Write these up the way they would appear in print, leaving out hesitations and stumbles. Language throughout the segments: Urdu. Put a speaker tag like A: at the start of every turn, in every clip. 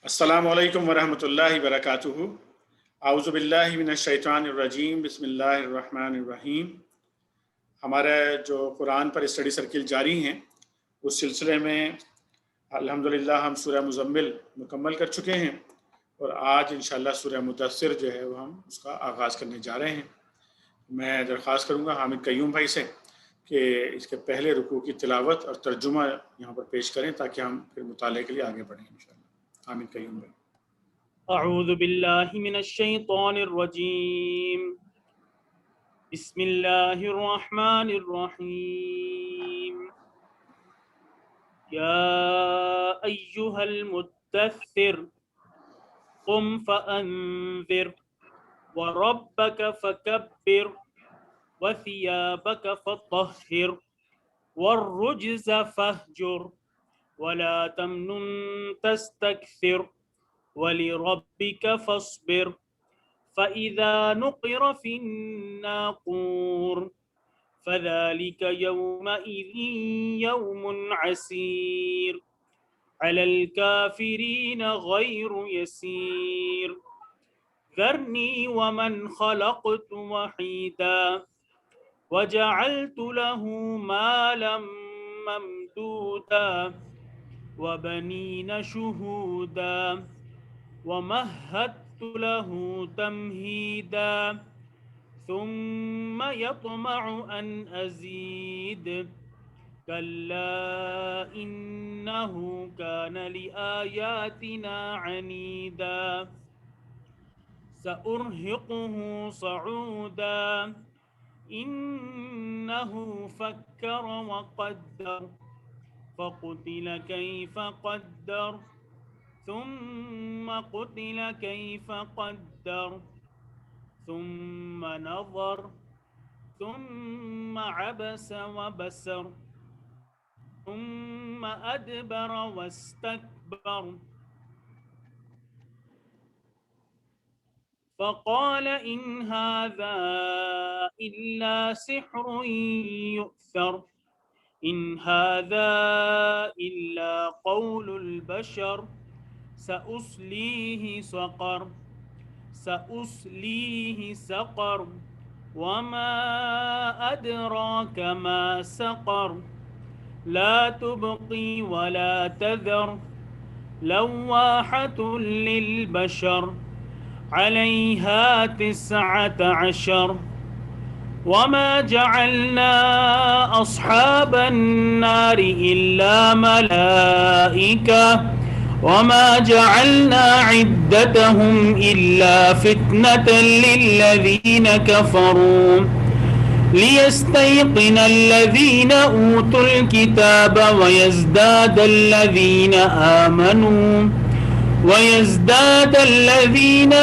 A: السلام علیکم ورحمۃ اللہ وبرکاتہ۔ اعوذ باللہ من الشیطان الرجیم، بسم اللہ الرحمن الرحیم۔ ہمارا جو قرآن پر اسٹڈی سرکل جاری ہیں، اس سلسلے میں الحمدللہ ہم سورہ مزمل مکمل کر چکے ہیں، اور آج انشاءاللہ سورہ مدثر جو ہے وہ ہم اس کا آغاز کرنے جا رہے ہیں۔ میں درخواست کروں گا حامد قیوم بھائی سے کہ اس کے پہلے رکوع کی تلاوت اور ترجمہ یہاں پر پیش کریں تاکہ ہم پھر مطالعے کے لیے آگے بڑھیں انشاءاللہ۔ حامد قیوم بھائی۔
B: اعوذ باللہ من الشیطان الرجیم، بسم اللہ الرحمن الرحیم۔ یا ایہا المدثر قم فانذر وربک فکبر وثیابک فطہر والرجز فاہجر ولا تمنن تستکثر وَلِرَبِّكَ فَاصْبِرْ فَإِذَا نُقِرَ فِي النَّاقُورِ فَذَلِكَ يَوْمَئِذٍ يَوْمٌ عَسِيرٌ عَلَى الْكَافِرِينَ غَيْرُ يَسِيرٌ ذَرْنِي وَمَنْ خَلَقْتُ وَحِيدًا وَجَعَلْتُ لَهُ مَالًا مَمْدُودًا وَبَنِينَ شُهُودًا ومهدت له تمهيدا ثم يطمع أن أزيد كلا إنه كان لآياتنا عنيدا سأرهقه صعودا إنه فكر وقدر فقتل كيف قدر ثم قتل كيف قدر ثم نظر ثم عبس وبسر ثم أدبر واستكبر فقال إن هذا إلا سحر يؤثر إن هذا إلا قول البشر سأصليه سقر وما أدراك ما سقر لا تبقي ولا تذر لواحة للبشر عليها 19 وما جعلنا أصحاب النار إلا ملائكة وما جعلنا عدتهم إلا فتنة للذين كفروا ليستيقن الذين أوتوا الكتاب ويزداد الذين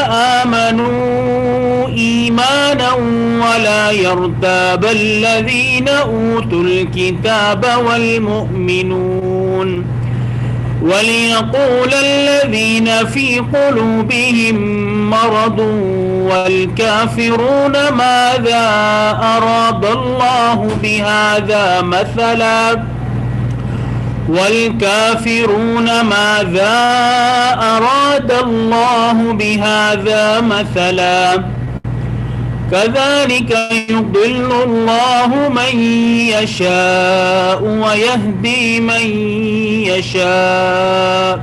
B: آمنوا إيمانا ولا يرتاب الذين أوتوا الكتاب والمؤمنون وليقول الذين في قلوبهم مرض والكافرون ماذا أراد الله بهذا مثلا كذلك يضل الله من يشاء ويهدي من يشاء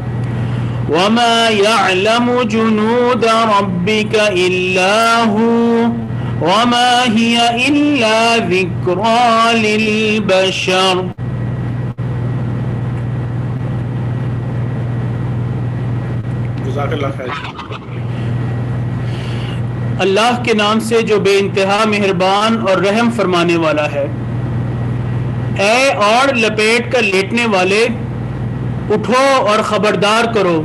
B: وما يعلم جنود ربك إلا هو وما هي إلا ذكرى للبشر۔
A: جزاک اللہ خیر۔
B: اللہ کے نام سے جو بے انتہا مہربان اور رحم فرمانے والا ہے۔ اے اور لپیٹ کر لیٹنے والے، اٹھو اور خبردار کرو،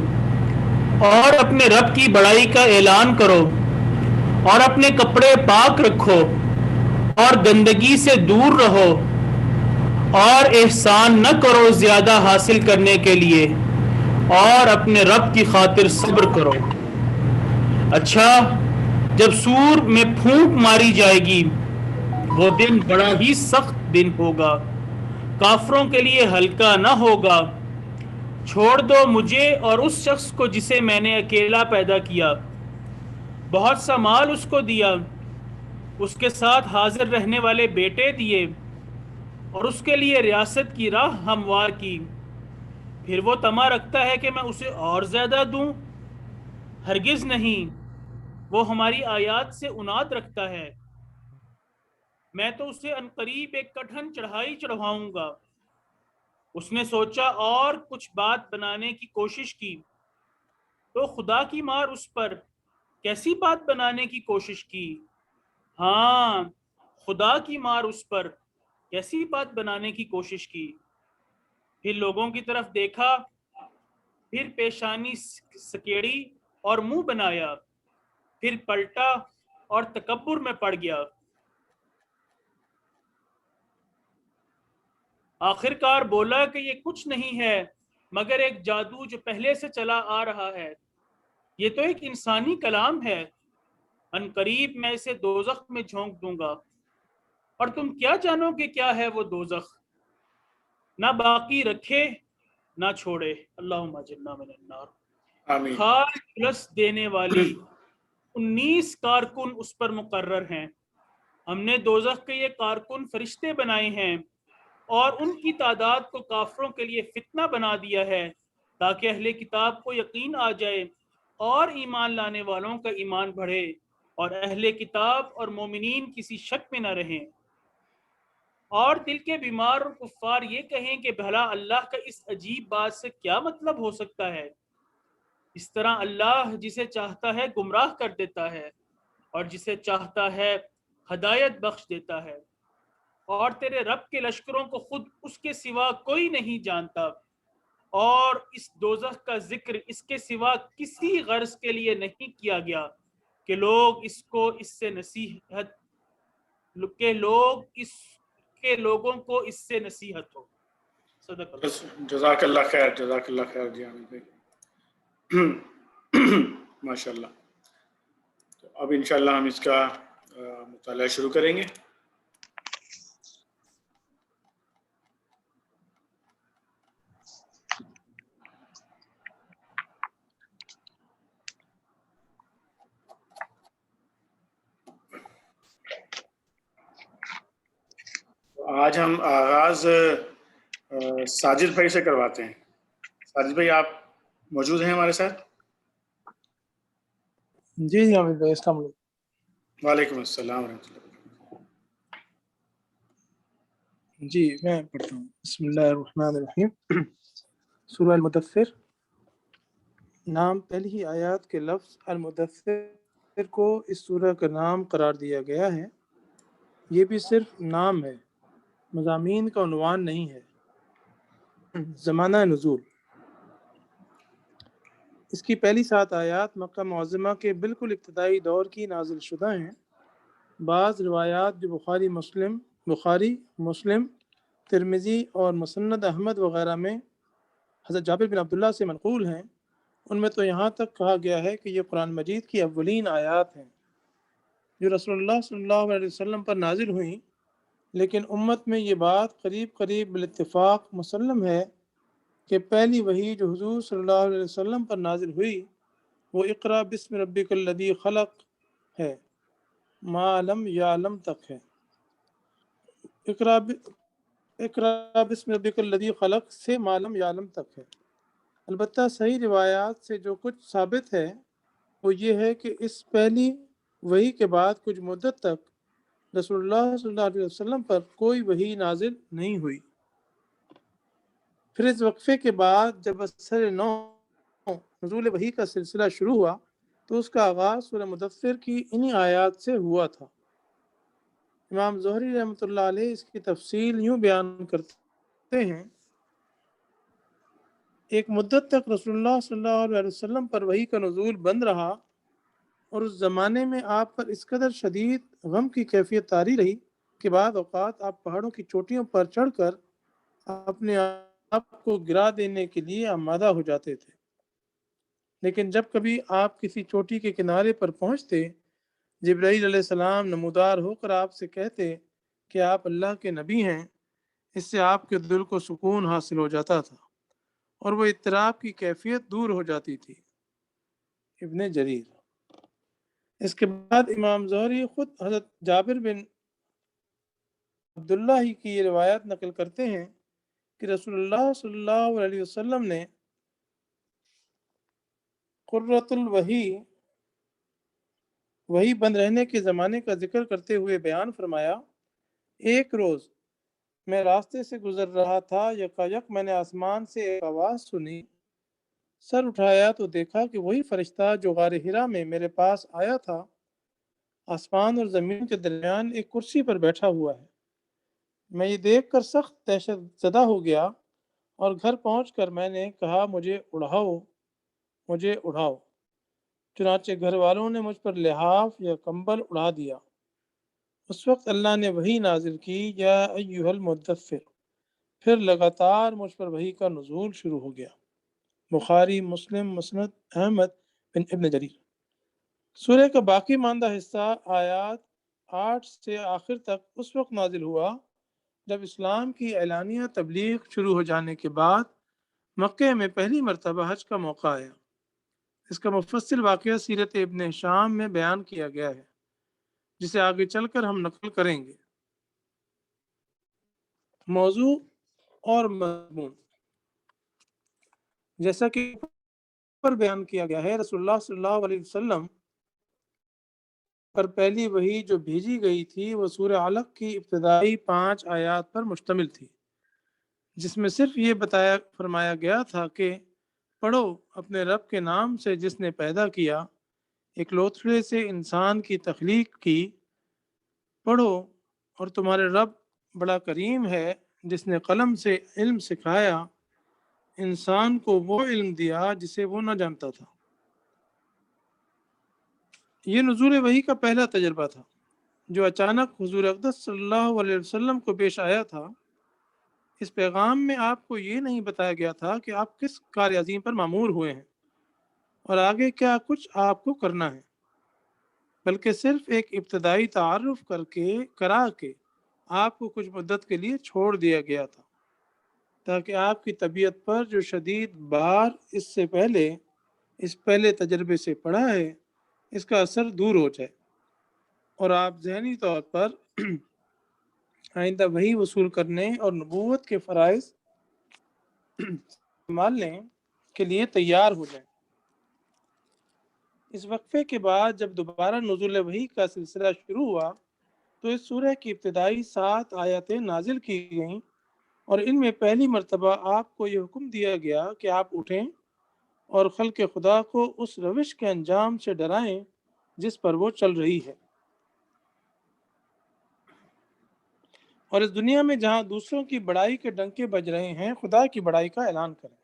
B: اور اپنے رب کی بڑائی کا اعلان کرو، اور اپنے کپڑے پاک رکھو، اور گندگی سے دور رہو، اور احسان نہ کرو زیادہ حاصل کرنے کے لیے، اور اپنے رب کی خاطر صبر کرو۔ اچھا، جب سور میں پھونک ماری جائے گی وہ دن بڑا ہی سخت دن ہوگا، کافروں کے لیے ہلکا نہ ہوگا۔ چھوڑ دو مجھے اور اس شخص کو جسے میں نے اکیلا پیدا کیا، بہت سا مال اس کو دیا، اس کے ساتھ حاضر رہنے والے بیٹے دیے اور اس کے لیے ریاست کی راہ ہموار کی، پھر وہ طمع رکھتا ہے کہ میں اسے اور زیادہ دوں؟ ہرگز نہیں، وہ ہماری آیات سے عناد رکھتا ہے، میں تو اسے عنقریب ایک کٹھن چڑھائی چڑھواؤں گا۔ اس نے سوچا اور کچھ بات بنانے کی کوشش کی تو خدا کی مار اس پر، کیسی بات بنانے کی کوشش کی؟ ہاں، خدا کی مار اس پر، کیسی بات بنانے کی کوشش کی؟ پھر لوگوں کی طرف دیکھا، پھر پیشانی سکیڑی اور منہ بنایا، پھر پلٹا اور تکبر میں پڑ گیا۔ آخرکار بولا کہ یہ کچھ نہیں ہے مگر ایک جادو جو پہلے سے چلا آ رہا ہے، یہ تو ایک انسانی کلام ہے، ان قریب میں اسے دوزخ میں جھونک دوں گا، اور تم کیا جانو کہ کیا ہے وہ دوزخ، نہ باقی رکھے نہ چھوڑے۔ اللہم اجرنا من النار۔
A: آمین۔
B: خار پلس دینے والی 19 کارکن اس پر مقرر ہیں، ہم نے دوزخ کے یہ کارکن فرشتے بنائے ہیں اور ان کی تعداد کو کافروں کے لیے فتنہ بنا دیا ہے تاکہ اہل کتاب کو یقین آ جائے اور ایمان لانے والوں کا ایمان بڑھے اور اہل کتاب اور مومنین کسی شک میں نہ رہیں، اور دل کے بیمار اور کفار یہ کہیں کہ بھلا اللہ کا اس عجیب بات سے کیا مطلب ہو سکتا ہے۔ اس طرح اللہ جسے چاہتا ہے گمراہ کر دیتا ہے اور جسے چاہتا ہے ہدایت بخش دیتا ہے، اور تیرے رب کے لشکروں کو خود اس کے سوا کوئی نہیں جانتا، اور اس دوزخ کا ذکر اس کے سوا کسی غرض کے لیے نہیں کیا گیا کہ لوگ اس کو اس سے نصیحت کہ لوگ اس کے لوگوں کو اس سے نصیحت ہو۔ صدق اللہ۔
A: جزاک اللہ خیر، جزاک اللہ خیر جی عامر بھائی، ماشاء اللہ۔ تو اب انشاءاللہ ہم اس کا مطالعہ شروع کریں گے۔ آج ہم آغاز ساجد بھائی سے کرواتے ہیں۔ ساجد بھائی آپ موجود ہیں ہمارے ساتھ؟
C: جی جی عامر بھائی، السلام علیکم۔
A: وعلیکم السلام ورحمۃ اللہ۔
C: جی میں پڑھتا ہوں۔ بسم اللہ الرحمن الرحیم۔ سورہ المدثر، نام پہلی ہی آیات کے لفظ المدثر کو اس سورہ کا نام قرار دیا گیا ہے، یہ بھی صرف نام ہے، مضامین کا عنوان نہیں ہے۔ زمانہ نزول، اس کی پہلی 7 آیات مکہ معظمہ کے بالکل ابتدائی دور کی نازل شدہ ہیں۔ بعض روایات جو بخاری مسلم ترمذی اور مسند احمد وغیرہ میں حضرت جابر بن عبداللہ سے منقول ہیں، ان میں تو یہاں تک کہا گیا ہے کہ یہ قرآن مجید کی اولین آیات ہیں جو رسول اللہ صلی اللہ علیہ وسلم پر نازل ہوئیں، لیکن امت میں یہ بات قریب بالاتفاق مسلم ہے کہ پہلی وحی جو حضور صلی اللہ علیہ وسلم پر نازل ہوئی وہ اقرا بسم ربک الذی خلق ہے، ما لم یعلم تک ہے۔ اقرا بسم ربک الذی خلق سے ما لم یعلم تک ہے۔ البتہ صحیح روایات سے جو کچھ ثابت ہے وہ یہ ہے کہ اس پہلی وحی کے بعد کچھ مدت تک رسول اللہ صلی اللہ علیہ وسلم پر کوئی وحی نازل نہیں ہوئی۔ پھر اس وقفے کے بعد جب اثر نو نزول وحی کا سلسلہ شروع ہوا تو اس کا آغاز سورہ مدثر کی انہی آیات سے ہوا تھا۔ امام زہری رحمۃ اللہ علیہ اس کی تفصیل یوں بیان کرتے ہیں، ایک مدت تک رسول اللہ صلی اللہ علیہ وسلم پر وحی کا نزول بند رہا، اور اس زمانے میں آپ پر اس قدر شدید غم کی کیفیت طاری رہی کہ بعض اوقات آپ پہاڑوں کی چوٹیوں پر چڑھ کر اپنے آپ کو گرا دینے کے لیے آمادہ ہو جاتے تھے، لیکن جب کبھی آپ کسی چوٹی کے کنارے پر پہنچتے، جبرائیل علیہ السلام نمودار ہو کر آپ سے کہتے کہ آپ اللہ کے نبی ہیں، اس سے آپ کے دل کو سکون حاصل ہو جاتا تھا، اور وہ اضطراب کی کیفیت دور ہو جاتی تھی۔ ابن جریر۔ اس کے بعد امام زہری خود حضرت جابر بن عبداللہ ہی کی یہ روایت نقل کرتے ہیں کہ رسول اللہ صلی اللہ علیہ وسلم نے قرۃ وحی بند رہنے کے زمانے کا ذکر کرتے ہوئے بیان فرمایا، ایک روز میں راستے سے گزر رہا تھا، یکایک میں نے آسمان سے ایک آواز سنی، سر اٹھایا تو دیکھا کہ وہی فرشتہ جو غار حرا میں میرے پاس آیا تھا آسمان اور زمین کے درمیان ایک کرسی پر بیٹھا ہوا ہے۔ میں یہ دیکھ کر سخت دہشت زدہ ہو گیا اور گھر پہنچ کر میں نے کہا مجھے اڑھاؤ۔ چنانچہ گھر والوں نے مجھ پر لحاف یا کمبل اڑا دیا۔ اس وقت اللہ نے وحی نازل کی، یا ایھا المدثر، پھر لگاتار مجھ پر وحی کا نزول شروع ہو گیا۔ بخاری، مسلم، مسند احمد بن ابن جریر۔ سورہ کا باقی ماندہ حصہ آیات 8 سے آخر تک اس وقت نازل ہوا جب اسلام کی اعلانیہ تبلیغ شروع ہو جانے کے بعد مکہ میں پہلی مرتبہ حج کا موقع آیا۔ اس کا مفصل واقعہ سیرت ابن ہشام میں بیان کیا گیا ہے، جسے آگے چل کر ہم نقل کریں گے۔ موضوع اور مضمون، جیسا کہ پر بیان کیا گیا ہے، رسول اللہ صلی اللہ علیہ وسلم پر پہلی وحی جو بھیجی گئی تھی وہ سورہ علق کی ابتدائی 5 آیات پر مشتمل تھی، جس میں صرف یہ فرمایا گیا تھا کہ پڑھو اپنے رب کے نام سے جس نے پیدا کیا، ایک لوتھڑے سے انسان کی تخلیق کی، پڑھو اور تمہارے رب بڑا کریم ہے جس نے قلم سے علم سکھایا، انسان کو وہ علم دیا جسے وہ نہ جانتا تھا۔ یہ نزول وحی کا پہلا تجربہ تھا جو اچانک حضور اقدس صلی اللہ علیہ وسلم کو پیش آیا تھا۔ اس پیغام میں آپ کو یہ نہیں بتایا گیا تھا کہ آپ کس کار عظیم پر مامور ہوئے ہیں اور آگے کیا کچھ آپ کو کرنا ہے، بلکہ صرف ایک ابتدائی تعارف کرا کے آپ کو کچھ مدت کے لیے چھوڑ دیا گیا تھا تاکہ آپ کی طبیعت پر جو شدید بار اس پہلے تجربے سے پڑا ہے اس کا اثر دور ہو جائے اور آپ ذہنی طور پر آئندہ وحی وصول کرنے اور نبوت کے فرائض سنبھالنے کے لیے تیار ہو جائیں۔ اس وقفے کے بعد جب دوبارہ نزول وحی کا سلسلہ شروع ہوا تو اس سورہ کی ابتدائی 7 آیتیں نازل کی گئیں اور ان میں پہلی مرتبہ آپ کو یہ حکم دیا گیا کہ آپ اٹھیں اور خلق خدا کو اس روش کے انجام سے ڈرائیں جس پر وہ چل رہی ہے، اور اس دنیا میں جہاں دوسروں کی بڑائی کے ڈنکے بج رہے ہیں خدا کی بڑائی کا اعلان کریں۔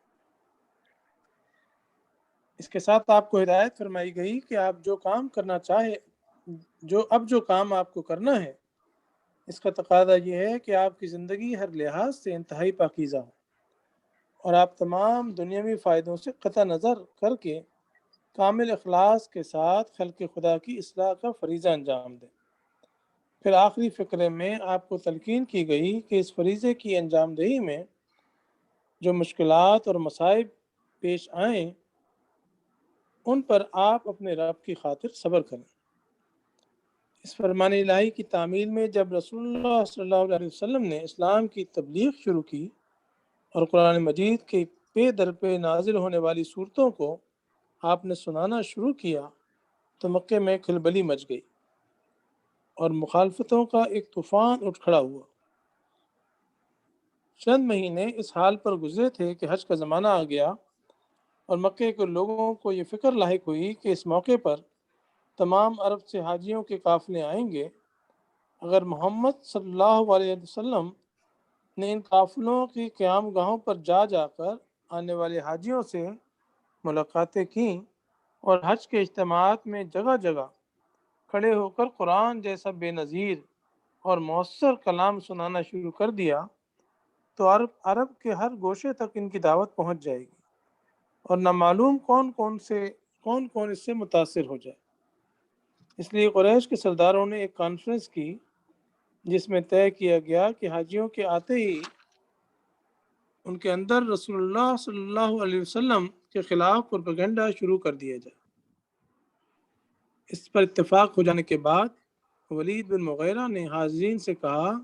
C: اس کے ساتھ آپ کو ہدایت فرمائی گئی کہ آپ جو کام آپ کو کرنا ہے اس کا تقاضا یہ ہے کہ آپ کی زندگی ہر لحاظ سے انتہائی پاکیزہ ہو اور آپ تمام دنیاوی فائدوں سے قطع نظر کر کے کامل اخلاص کے ساتھ خلق خدا کی اصلاح کا فریضہ انجام دیں۔ پھر آخری فقرے میں آپ کو تلقین کی گئی کہ اس فریضے کی انجام دہی میں جو مشکلات اور مصائب پیش آئیں ان پر آپ اپنے رب کی خاطر صبر کریں۔ اس فرمان الہی کی تعمیل میں جب رسول اللہ صلی اللہ علیہ وسلم نے اسلام کی تبلیغ شروع کی اور قرآن مجید کے پے در پہ نازل ہونے والی صورتوں کو آپ نے سنانا شروع کیا تو مکے میں کھلبلی مچ گئی اور مخالفتوں کا ایک طوفان اٹھ کھڑا ہوا۔ چند مہینے اس حال پر گزرے تھے کہ حج کا زمانہ آ گیا اور مکے کے لوگوں کو یہ فکر لاحق ہوئی کہ اس موقع پر تمام عرب سے حاجیوں کے قافلے آئیں گے۔ اگر محمد صلی اللہ علیہ وسلم نے ان قافلوں کی قیام گاہوں پر جا کر آنے والے حاجیوں سے ملاقاتیں کیں اور حج کے اجتماعات میں جگہ جگہ کھڑے ہو کر قرآن جیسا بے نظیر اور مؤثر کلام سنانا شروع کر دیا تو عرب کے ہر گوشے تک ان کی دعوت پہنچ جائے گی اور نہ معلوم کون اس سے متاثر ہو جائے۔ اس لیے قریش کے سرداروں نے ایک کانفرنس کی جس میں طے کیا گیا کہ حاجیوں کے آتے ہی ان کے اندر رسول اللہ صلی اللہ علیہ وسلم کے خلاف پروپیگنڈا شروع کر دیا جائے۔ اس پر اتفاق ہو جانے کے بعد ولید بن مغیرہ نے حاضرین سے کہا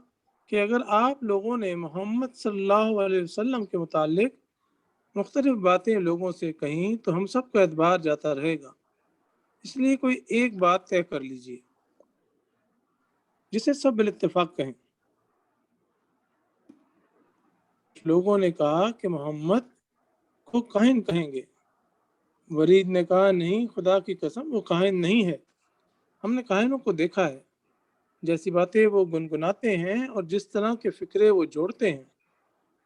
C: کہ اگر آپ لوگوں نے محمد صلی اللہ علیہ وسلم کے متعلق مختلف باتیں لوگوں سے کہیں تو ہم سب کا اعتبار جاتا رہے گا، اس لیے کوئی ایک بات طے کر لیجیے جسے سب بالاتفاق کہیں۔ لوگوں نے کہا کہ محمد کو کاہن کہیں گے۔ ولید نے کہا نہیں، خدا کی قسم وہ کاہن نہیں ہے، ہم نے کاہنوں کو دیکھا ہے، جیسی باتیں وہ گنگناتے ہیں اور جس طرح کے فکرے وہ جوڑتے ہیں،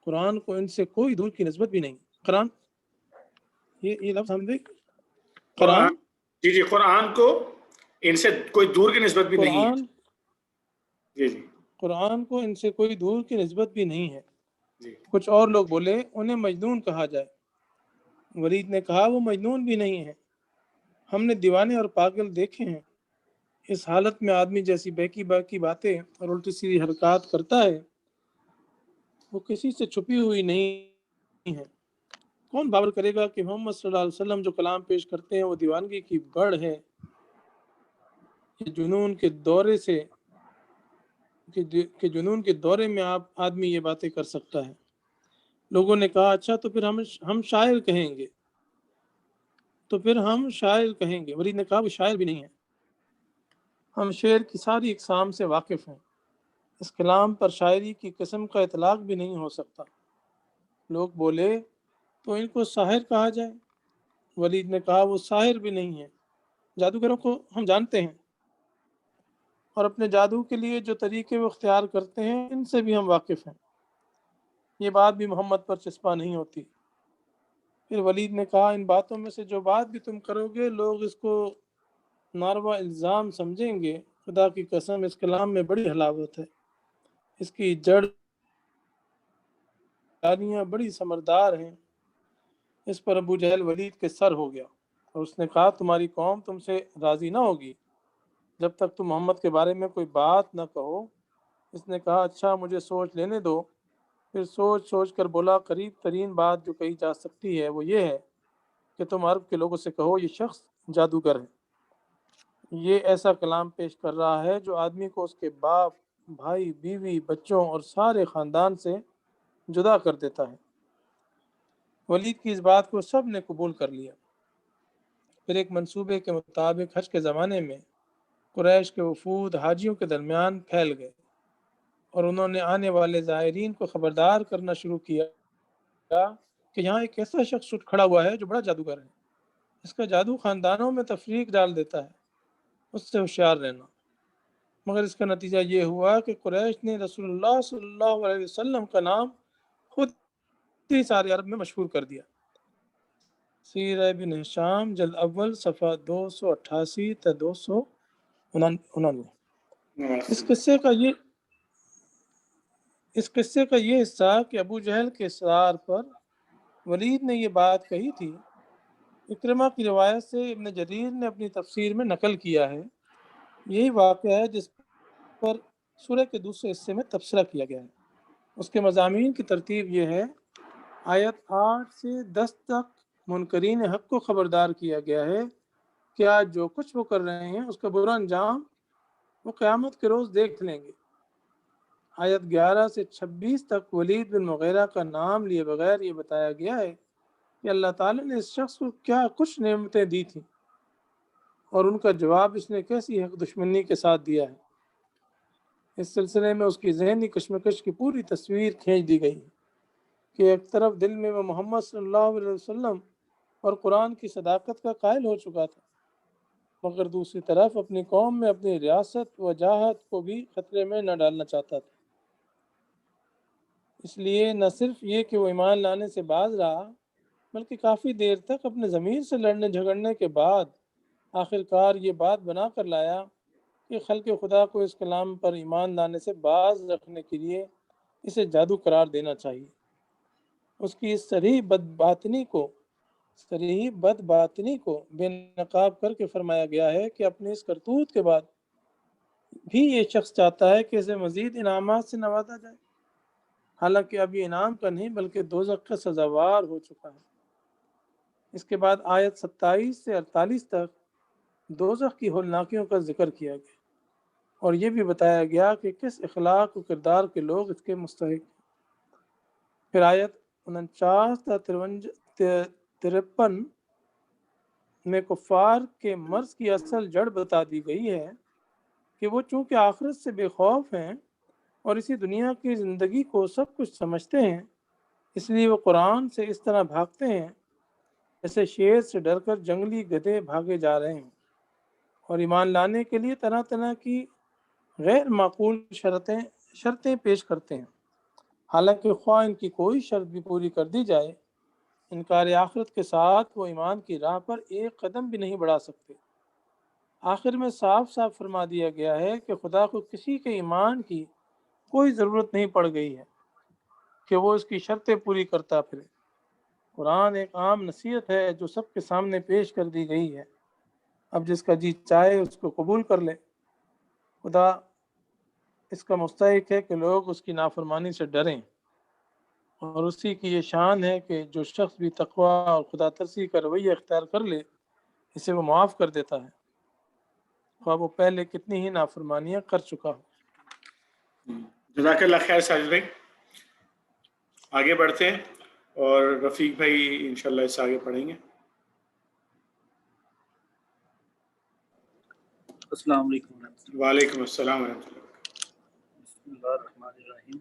C: قرآن کو ان سے کوئی دور کی نسبت بھی نہیں۔ قرآن، یہ لفظ ہم دیکھ،
A: قرآن،
C: قرآن،
A: جی جی، قرآن کو ان سے کوئی دور کی نسبت بھی نہیں ہے۔
C: قرآن،
A: جی جی
C: قرآن کو ان سے کوئی دور کی نسبت بھی نہیں ہے۔
A: جی،
C: کچھ اور لوگ بولے انہیں مجنون کہا جائے۔ ولید نے کہا وہ مجنون بھی نہیں ہے، ہم نے دیوانے اور پاگل دیکھے ہیں، اس حالت میں آدمی جیسی بہکی بہکی باتیں اور الٹی سیدھی حرکات کرتا ہے وہ کسی سے چھپی ہوئی نہیں ہے۔ کون باور کرے گا کہ محمد صلی اللہ علیہ وسلم جو کلام پیش کرتے ہیں وہ دیوانگی کی بڑھ ہے؟ کہ جنون کے دورے سے کہ جنون کے دورے میں آدمی یہ باتیں کر سکتا ہے۔ لوگوں نے کہا اچھا تو پھر ہم شاعر کہیں گے، ولید نے کہا وہ شاعر بھی نہیں ہے، ہم شعر کی ساری اقسام سے واقف ہیں، اس کلام پر شاعری کی قسم کا اطلاق بھی نہیں ہو سکتا۔ لوگ بولے تو ان کو ساحر کہا جائے۔ ولید نے کہا وہ ساحر بھی نہیں ہے، جادوگروں کو ہم جانتے ہیں اور اپنے جادو کے لیے جو طریقے وہ اختیار کرتے ہیں ان سے بھی ہم واقف ہیں، یہ بات بھی محمد پر چسپاں نہیں ہوتی۔ پھر ولید نے کہا ان باتوں میں سے جو بات بھی تم کرو گے لوگ اس کو ناروا الزام سمجھیں گے، خدا کی قسم اس کلام میں بڑی حلاوت ہے، اس کی جڑیاں بڑی ثمردار ہیں۔ اس پر ابو جہل ولید کے سر ہو گیا اور اس نے کہا تمہاری قوم تم سے راضی نہ ہوگی جب تک تم محمد کے بارے میں کوئی بات نہ کہو۔ اس نے کہا اچھا مجھے سوچ لینے دو۔ پھر سوچ کر بولا قریب ترین بات جو کہی جا سکتی ہے وہ یہ ہے کہ تم عرب کے لوگوں سے کہو یہ شخص جادوگر ہے، یہ ایسا کلام پیش کر رہا ہے جو آدمی کو اس کے باپ، بھائی، بیوی، بچوں اور سارے خاندان سے جدا کر دیتا ہے۔ ولید کی اس بات کو سب نے قبول کر لیا۔ پھر ایک منصوبے کے مطابق حج کے زمانے میں قریش کے وفود حاجیوں کے درمیان پھیل گئے اور انہوں نے آنے والے زائرین کو خبردار کرنا شروع کیا کہ یہاں ایک ایسا شخص اٹھ کھڑا ہوا ہے جو بڑا جادوگر ہے، اس کا جادو خاندانوں میں تفریق ڈال دیتا ہے، اس سے ہوشیار رہنا۔ مگر اس کا نتیجہ یہ ہوا کہ قریش نے رسول اللہ صلی اللہ علیہ وسلم کا نام خود ہی سارے عرب میں مشہور کر دیا۔ سیرہ ابن ہشام جلد اول صفحہ 288 تا 299۔ اس قصے کا یہ حصہ کہ ابو جہل کے اصرار پر ولید نے یہ بات کہی تھی، اکرمہ کی روایت سے ابن جریر نے اپنی تفسیر میں نقل کیا ہے۔ یہی واقعہ ہے جس پر سورہ کے دوسرے حصے میں تبصرہ کیا گیا ہے۔ اس کے مضامین کی ترتیب یہ ہے، آیت 8 سے 10 تک منکرین حق کو خبردار کیا گیا ہے کہ آج جو کچھ وہ کر رہے ہیں اس کا برا انجام وہ قیامت کے روز دیکھ لیں گے۔ آیت 11 سے 26 تک ولید بن مغیرہ کا نام لیے بغیر یہ بتایا گیا ہے کہ اللہ تعالیٰ نے اس شخص کو کیا کچھ نعمتیں دی تھیں اور ان کا جواب اس نے کیسی حق دشمنی کے ساتھ دیا ہے۔ اس سلسلے میں اس کی ذہنی کشمکش کی پوری تصویر کھینچ دی گئی کہ ایک طرف دل میں وہ محمد صلی اللہ علیہ وسلم اور قرآن کی صداقت کا قائل ہو چکا تھا، مگر دوسری طرف اپنی قوم میں اپنی ریاست و جاہت کو بھی خطرے میں نہ ڈالنا چاہتا تھا۔ اس لیے نہ صرف یہ کہ وہ ایمان لانے سے باز رہا بلکہ کافی دیر تک اپنے ضمیر سے لڑنے جھگڑنے کے بعد آخرکار یہ بات بنا کر لایا کہ خلق خدا کو اس کلام پر ایمان لانے سے باز رکھنے کے لیے اسے جادو قرار دینا چاہیے۔ اس کی اس صریح بد باطنی کو بے نقاب کر کے فرمایا گیا ہے کہ اپنے اس کرتوت کے بعد بھی یہ شخص چاہتا ہے کہ اسے مزید انعامات سے نوازا جائے۔ حالانکہ اب یہ انعام کا نہیں بلکہ دوزخ کا سزاوار ہو چکا ہے۔ اس کے بعد آیت 27 سے 48 تک دوزخ کی ہولناکیوں کا ذکر کیا گیا اور یہ بھی بتایا گیا کہ کس اخلاق و کردار کے لوگ اس کے مستحق ہیں۔ پھر آیت 49 تا 53 میں کفار کے مرض کی اصل جڑ بتا دی گئی ہے کہ وہ چونکہ آخرت سے بے خوف ہیں اور اسی دنیا کی زندگی کو سب کچھ سمجھتے ہیں، اس لیے وہ قرآن سے اس طرح بھاگتے ہیں جیسے شیر سے ڈر کر جنگلی گدھے بھاگے جا رہے ہیں، اور ایمان لانے کے لیے طرح طرح کی غیر معقول شرطیں پیش کرتے ہیں، حالانکہ خواہ ان کی کوئی شرط بھی پوری کر دی جائے، انکار آخرت کے ساتھ وہ ایمان کی راہ پر ایک قدم بھی نہیں بڑھا سکتے۔ آخر میں صاف صاف فرما دیا گیا ہے کہ خدا کو کسی کے ایمان کی کوئی ضرورت نہیں پڑ گئی ہے کہ وہ اس کی شرطیں پوری کرتا پھرے۔ قرآن ایک عام نصیحت ہے جو سب کے سامنے پیش کر دی گئی ہے، اب جس کا جی چاہے اس کو قبول کر لے۔ خدا اس کا مستحق ہے کہ لوگ اس کی نافرمانی سے ڈریں، اور اسی کی یہ شان ہے کہ جو شخص بھی تقوی اور خدا ترسی کا رویہ اختیار کر لے اسے وہ معاف کر دیتا ہے، خواہ وہ پہلے کتنی ہی نافرمانیاں کر چکا ہو۔
A: جزاک اللہ خیر ساجد بھائی۔ آگے بڑھتے ہیں اور رفیق بھائی انشاءاللہ اس سے آگے پڑھیں گے۔
D: السلام علیکم ورحمۃ اللہ۔
A: وعلیکم السلام ورحمۃ اللہ۔
D: بسم اللہ الرحمن الرحیم۔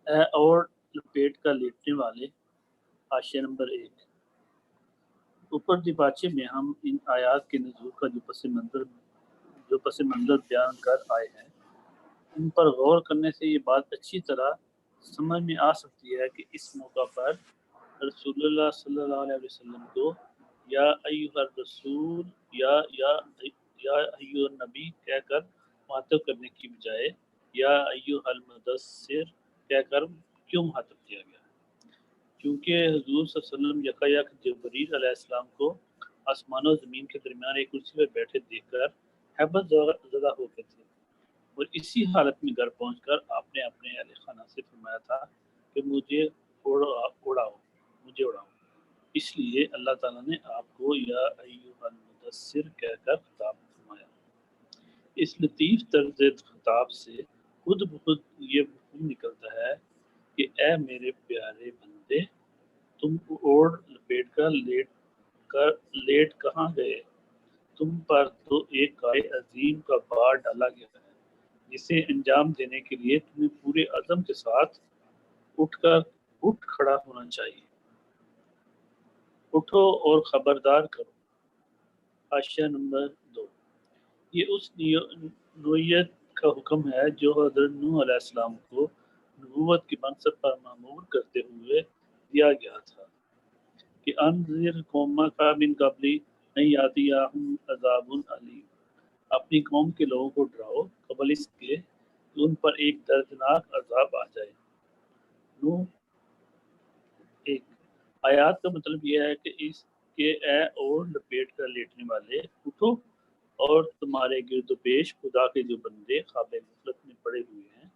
D: اے اور لپیٹ کر لیٹنے والے، حاشیہ نمبر 1۔ اوپر دیباچے میں ہم ان آیات کے نزول کا جو پس منظر بیان کر آئے ہیں، ان پر غور کرنے سے یہ بات اچھی طرح سمجھ میں آ سکتی ہے کہ اس موقع پر رسول اللہ صلی اللہ علیہ وسلم کو یا ایھا الرسول یا ایھا النبی کہہ کر مخاطب کرنے کی بجائے یا ایھا المدثر کہہ کر کیوں مخاطب کیا گیا؟ کیونکہ حضور صلی اللہ علیہ وسلم یکایک جبریل علیہ السلام کو آسمان و زمین کے درمیان ایک کرسی پر بیٹھے دیکھ کر ہیبت زدہ ہو گئے تھے، اور اسی حالت میں گھر پہنچ کر آپ نے اپنے اہل خانہ سے فرمایا تھا کہ مجھے اڑاؤ۔ اس لیے اللہ تعالیٰ نے آپ کو یا ایھا المدثر کہہ کر خطاب فرمایا۔ اس لطیف طرز خطاب سے خود بخود یہ مفہوم نکلتا ہے کہ اے میرے پیارے بندے، تم اوڑھ لپیٹ کر لیٹ کہاں گئے؟ تم پر تو ایک کار عظیم کا بار ڈالا گیا ہے جسے انجام دینے کے لیے تمہیں پورے عزم کے ساتھ اٹھ کھڑا ہونا چاہیے۔ اٹھو اور خبردار کرو۔ حاشیہ نمبر 2۔ یہ اس نوعیت کا حکم ہے جو حضرت نوح علیہ السلام کو نبوت کے منصب پر مامور کرتے ہوئے دیا گیا تھا کہ انذر قومک من قبل ان یاتیہم عذاب علیم، اپنی قوم کے لوگوں کو ڈراؤ قبل اس کے کہ ان پر ایک دردناک عذاب آ جائے۔ نوح 1۔ آیات کا مطلب یہ ہے کہ اے اور لپیٹ کر لیٹنے والے، اٹھو اور تمہارے گرد و پیش خدا کے جو بندے خواب غفلت میں پڑے ہوئے ہیں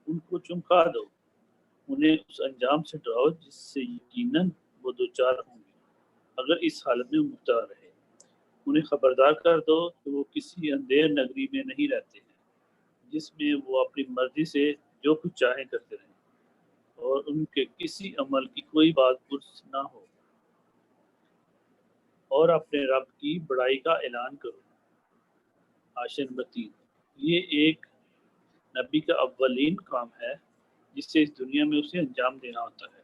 D: ان کو چمکا دو، انہیں اس انجام سے ڈراؤ جس سے یقیناً وہ دوچار ہوں گے اگر اس حالت میں مبتلا رہے۔ انہیں خبردار کر دو کہ وہ کسی اندھیر نگری میں نہیں رہتے ہیں جس میں وہ اپنی مرضی سے جو کچھ چاہیں کرتے رہیں اور ان کے کسی عمل کی کوئی بات پرس نہ ہو، اور اپنے رب کی بڑائی کا اعلان کرو۔ حاشیہ نمبر 3۔ یہ ایک نبی کا اولین کام ہے جس سے اس دنیا میں اسے انجام دینا ہوتا ہے۔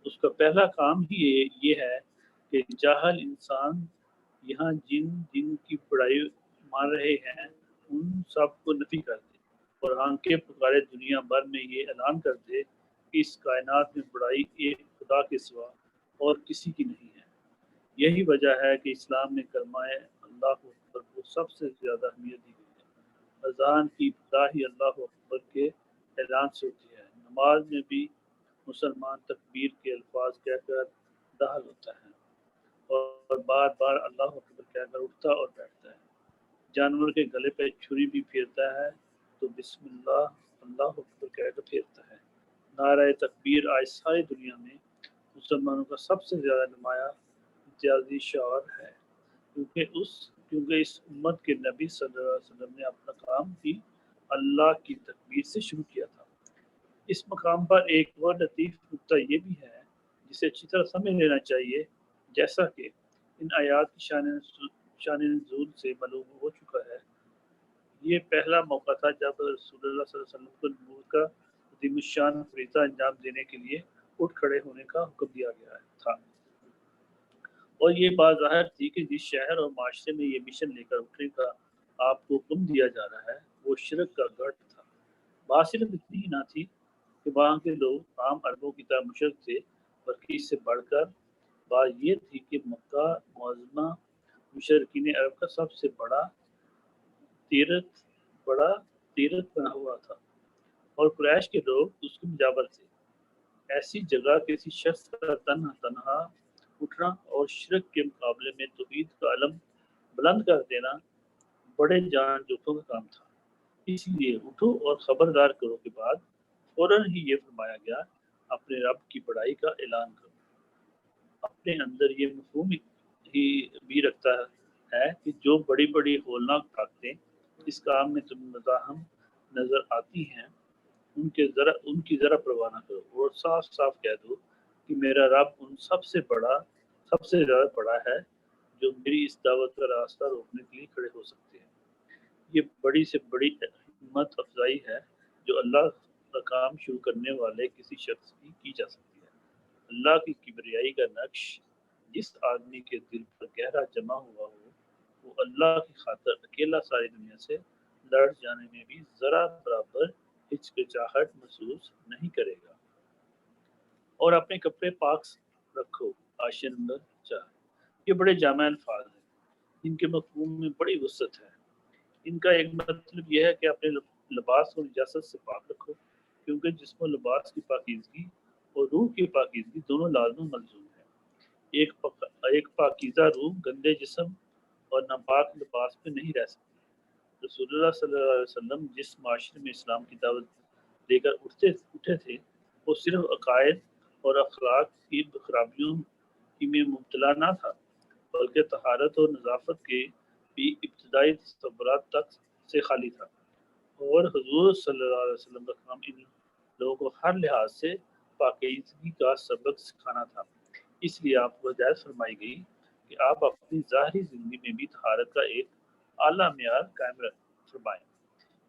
D: اس کا پہلا کام ہی یہ ہے کہ جاہل انسان یہاں جن کی بڑائی مان رہے ہیں ان سب کو نفی کر دے اور آنکھیں پکارے دنیا بھر میں یہ اعلان کر دے کہ اس کائنات میں بڑائی ایک خدا کے سوا اور کسی کی نہیں ہے۔ یہی وجہ ہے کہ اسلام میں کلمہ اللہ اکبر کو سب سے زیادہ اہمیت دی گئی ہے۔ اذان کی ابتدا ہی اللہ اکبر کے اعلان سے ہوتی ہے۔ نماز میں بھی مسلمان تکبیر کے الفاظ کہہ کر داخل ہوتا ہے اور بار بار اللہ اکبر کہہ کر اٹھتا اور بیٹھتا ہے۔ جانور کے گلے پہ چھری بھی پھیرتا ہے تو بسم اللہ اللہ اکبر کہہ کر پھیرتا ہے۔ نعرہ تکبیر آج ساری دنیا میں مسلمانوں کا سب سے زیادہ نمایاں امتیازی شعار ہے، کیونکہ اس امت کے نبی صلی اللہ علیہ وسلم نے اپنا کام بھی اللہ کی تکبیر سے شروع کیا تھا۔ اس مقام پر ایک اور لطیف نکتہ یہ بھی ہے جسے اچھی طرح سمجھ لینا چاہیے، جیسا کہ ان آیات کی شان نزول سے معلوم ہو چکا ہے۔ یہ پہلا موقع تھا جب رسول اللہ صلی اللہ علیہ وسلم کو نبوت کا عظیم الشان فریضہ انجام دینے کے لیے اٹھ کھڑے ہونے کا حکم دیا گیا تھا، اور یہ بات ظاہر تھی کہ جس شہر اور معاشرے میں یہ مشن لے کر اٹھنے کا آپ کو حکم دیا جا رہا ہے وہ شرک کا گڑھ تھا۔ بات صرف اتنی ہی نہ تھی کہ وہاں کے لوگ عام عربوں کی طرح مشرک تھے، بلکہ اس سے بڑھ کر بات یہ تھی کہ مکہ معظمہ مشرکین عرب کا سب سے بڑا تیرتھ بنا ہوا تھا، اور قریش کے لوگ اس کے مجاور تھے۔ ایسی جگہ کسی شخص کا تنہا اٹھنا اور شرک کے مقابلے میں توحید کا علم بلند کر دینا بڑے جان جوکھوں کا کام تھا۔ اس لیے اٹھو اور خبردار کرو کے بعد فوراً ہی یہ فرمایا گیا، اپنے رب کی بڑائی کا اعلان کرو۔ اپنے اندر یہ مفہوم ہی بھی رکھتا ہے کہ جو بڑی بڑی ہولناک طاقتیں اس کام میں تمہیں مزاحم نظر آتی ہیں ان کی ذرا پرواہ نہ کرو، اور صاف صاف کہہ دو کہ میرا رب ان سب سے زیادہ بڑا ہے جو میری اس دعوت کا راستہ روکنے کے لیے کھڑے ہو سکتے ہیں۔ یہ بڑی سے بڑی ہمت افزائی ہے جو اللہ کا کام شروع کرنے والے کسی شخص کی جا سکتی ہے۔ اللہ کی کبریائی کا نقش جس آدمی کے دل پر گہرا جمع ہوا ہو، وہ اللہ کی خاطر اکیلا ساری دنیا سے لڑ جانے میں بھی ذرا برابر ہچکچاہٹ محسوس نہیں کرے گا۔ اور اپنے کپڑے پاک رکھو، حاشیہ نمبر 4۔ یہ بڑے جامع الفاظ ہیں، ان کے مفہوم میں بڑی وسعت ہے۔ ان کا ایک مطلب یہ ہے کہ اپنے لباس کو نجاست سے پاک رکھو، کیونکہ جسم و لباس کی پاکیزگی اور روح کی پاکیزگی دونوں لازم ملزوم ہیں۔ ایک پاکیزہ روح گندے جسم اور ناپاک لباس میں نہیں رہ سکتی۔ رسول اللہ صلی اللہ علیہ وسلم جس معاشرے میں اسلام کی دعوت دے کر اٹھے تھے وہ صرف عقائد اور اخلاق کی خرابیوں میں مبتلا نہ تھا، بلکہ طہارت اور نظافت کے بھی ابتدائی تصورات تک سے خالی تھا، اور حضور صلی اللہ علیہ وسلم کا کام ان لوگوں کو ہر لحاظ سے پاکیزگی کا سبق سکھانا تھا۔ اس لیے آپ کو ہدایت فرمائی گئی کہ آپ اپنی ظاہری زندگی میں بھی طہارت کا ایک اعلیٰ معیار قائم فرمائیں۔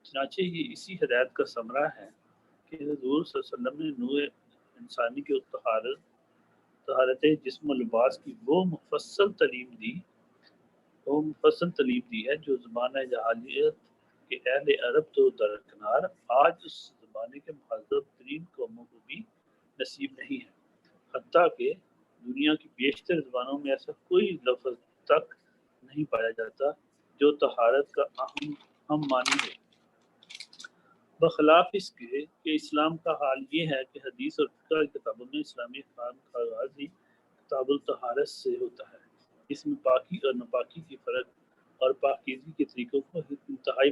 D: چنانچہ یہ اسی ہدایت کا ثمرہ ہے کہ حضور صلی اللہ علیہ وسلم نے نوع انسانی کے طہارت جسم و لباس کی وہ مفصل تعلیم دی ہے جو زمانہ جاہلیت کے اہل عرب تو درکنار آج اس زمانے کے مہذب ترین قوموں کو بھی نصیب نہیں ہے۔ حتیٰ کہ دنیا کی بیشتر زبانوں میں ایسا کوئی لفظ تک نہیں پایا جاتا جو طہارت کا اہم معنی ہے، بخلاف اس کے کہ اسلام کا حال یہ ہے کہ حدیث اور فقہ کی کتابوں میں اسلامی احکام کا آغاز ہی کتاب الطہارت سے ہوتا ہے۔ اس میں پاکی اور ناپاکی کی فرق اور پاکیزگی کے طریقوں کو انتہائی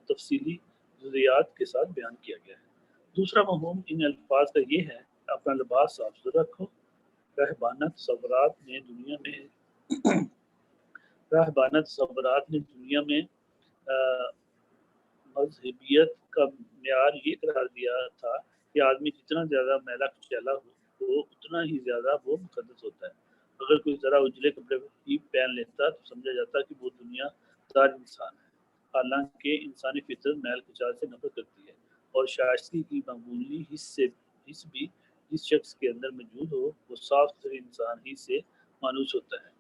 D: تفصیلی جزئیات کے ساتھ بیان کیا گیا ہے۔ دوسرا مفہوم ان الفاظ کا یہ ہے، اپنا لباس صاف ستھرا رکھو۔ راہبانہ تصورات نے دنیا میں مذہبیت کا معیار یہ قرار دیا تھا کہ آدمی جتنا زیادہ میلا کچیلا ہو اتنا ہی زیادہ وہ مقدس ہوتا ہے۔ اگر کوئی ذرا اجلے کپڑے ہی پہن لیتا تو سمجھا جاتا کہ وہ دنیا دار انسان ہے، حالانکہ انسانی فطرت میل کچال سے نفرت کرتی ہے، اور شائستگی کی معمولی حس بھی جس شخص کے اندر موجود ہو وہ صاف ستھرے انسان ہی سے مانوس ہوتا ہے۔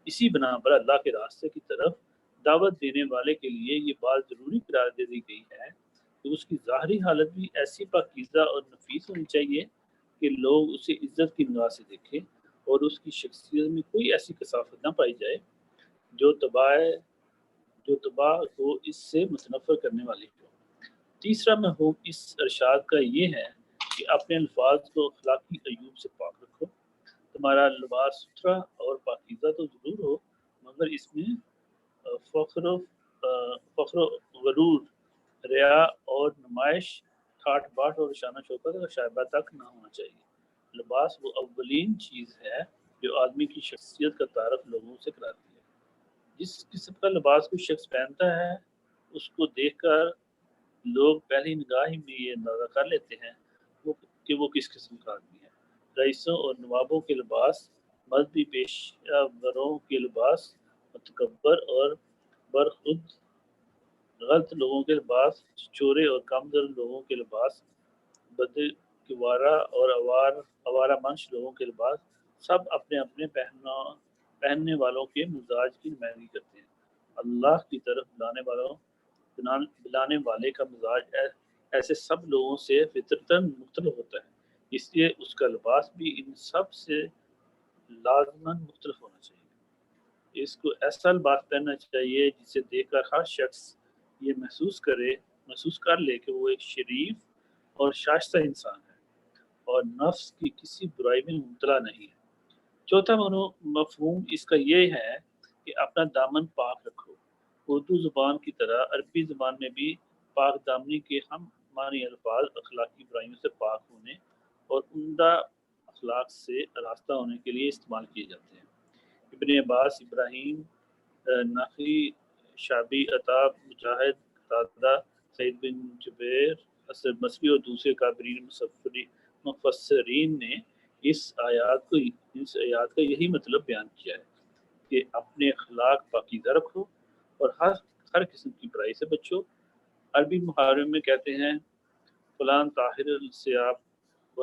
D: اسی بنا پر اللہ کے راستے کی طرف دعوت دینے والے کے لیے یہ بات ضروری قرار دے دی گئی ہے کہ اس کی ظاہری حالت بھی ایسی پاکیزہ اور نفیس ہونی چاہیے کہ لوگ اسے عزت کی نگاہ سے دیکھیں، اور اس کی شخصیت میں کوئی ایسی کثافت نہ پائی جائے جو طباع کو اس سے متنفر کرنے والی ہو۔ تیسرا مفہوم اس ارشاد کا یہ ہے کہ اپنے الفاظ کو اخلاقی عیوب سے پاک رکھو۔ تمہارا لباس ستھرا اور پاکیزہ تو ضرور ہو، مگر اس میں فخر و غرور ریا اور نمائش، ٹھاٹ باٹ اور شانہ شوکت اور شائبہ تک نہ ہونا چاہیے۔ لباس وہ اولین چیز ہے جو آدمی کی شخصیت کا تعارف لوگوں سے کراتی ہے۔ جس قسم کا لباس کوئی شخص پہنتا ہے اس کو دیکھ کر لوگ پہلی نگاہ ہی میں یہ اندازہ کر لیتے ہیں کہ وہ کس قسم کا آدمی ہے۔ رئیسوں اور نوابوں کے لباس، مذہبی پیشہ وروں کے لباس، متکبر اور برخود غلط لوگوں کے لباس، چورے اور کمزور لوگوں کے لباس، بدکوارہ اور آوارہ منش لوگوں کے لباس، سب اپنے اپنے پہننے والوں کے مزاج کی نمائندگی کرتے ہیں۔ اللہ کی طرف بلانے والے کا مزاج ایسے سب لوگوں سے فطرتاً مختلف ہوتا ہے، اس لیے اس کا لباس بھی ان سب سے لازماً مختلف ہونا چاہیے۔ اس کو ایسا لباس پہننا چاہیے جسے دیکھ کر ہر شخص یہ محسوس کر لے کہ وہ ایک شریف اور شائستہ انسان ہے اور نفس کی کسی برائی میں مبتلا نہیں ہے۔ چوتھا مفہوم اس کا یہ ہے کہ اپنا دامن پاک رکھو۔ اردو زبان کی طرح عربی زبان میں بھی پاک دامنی کے ہم معنی الفاظ اخلاقی برائیوں سے پاک ہونے اور عمدہ اخلاق سے آراستہ ہونے کے لیے استعمال کیے جاتے ہیں۔ ابن عباس، ابراہیم نخعی، شعبی، عطا، مجاہد، قتادہ، سعید بن جبیر، حسن بصری اور دوسرے کابرین مفسرین نے اس آیات کا یہی مطلب بیان کیا ہے کہ اپنے اخلاق پاکیزہ رکھو اور ہر قسم کی برائی سے بچو۔ عربی محاورے میں کہتے ہیں فلان طاہر الثیاب و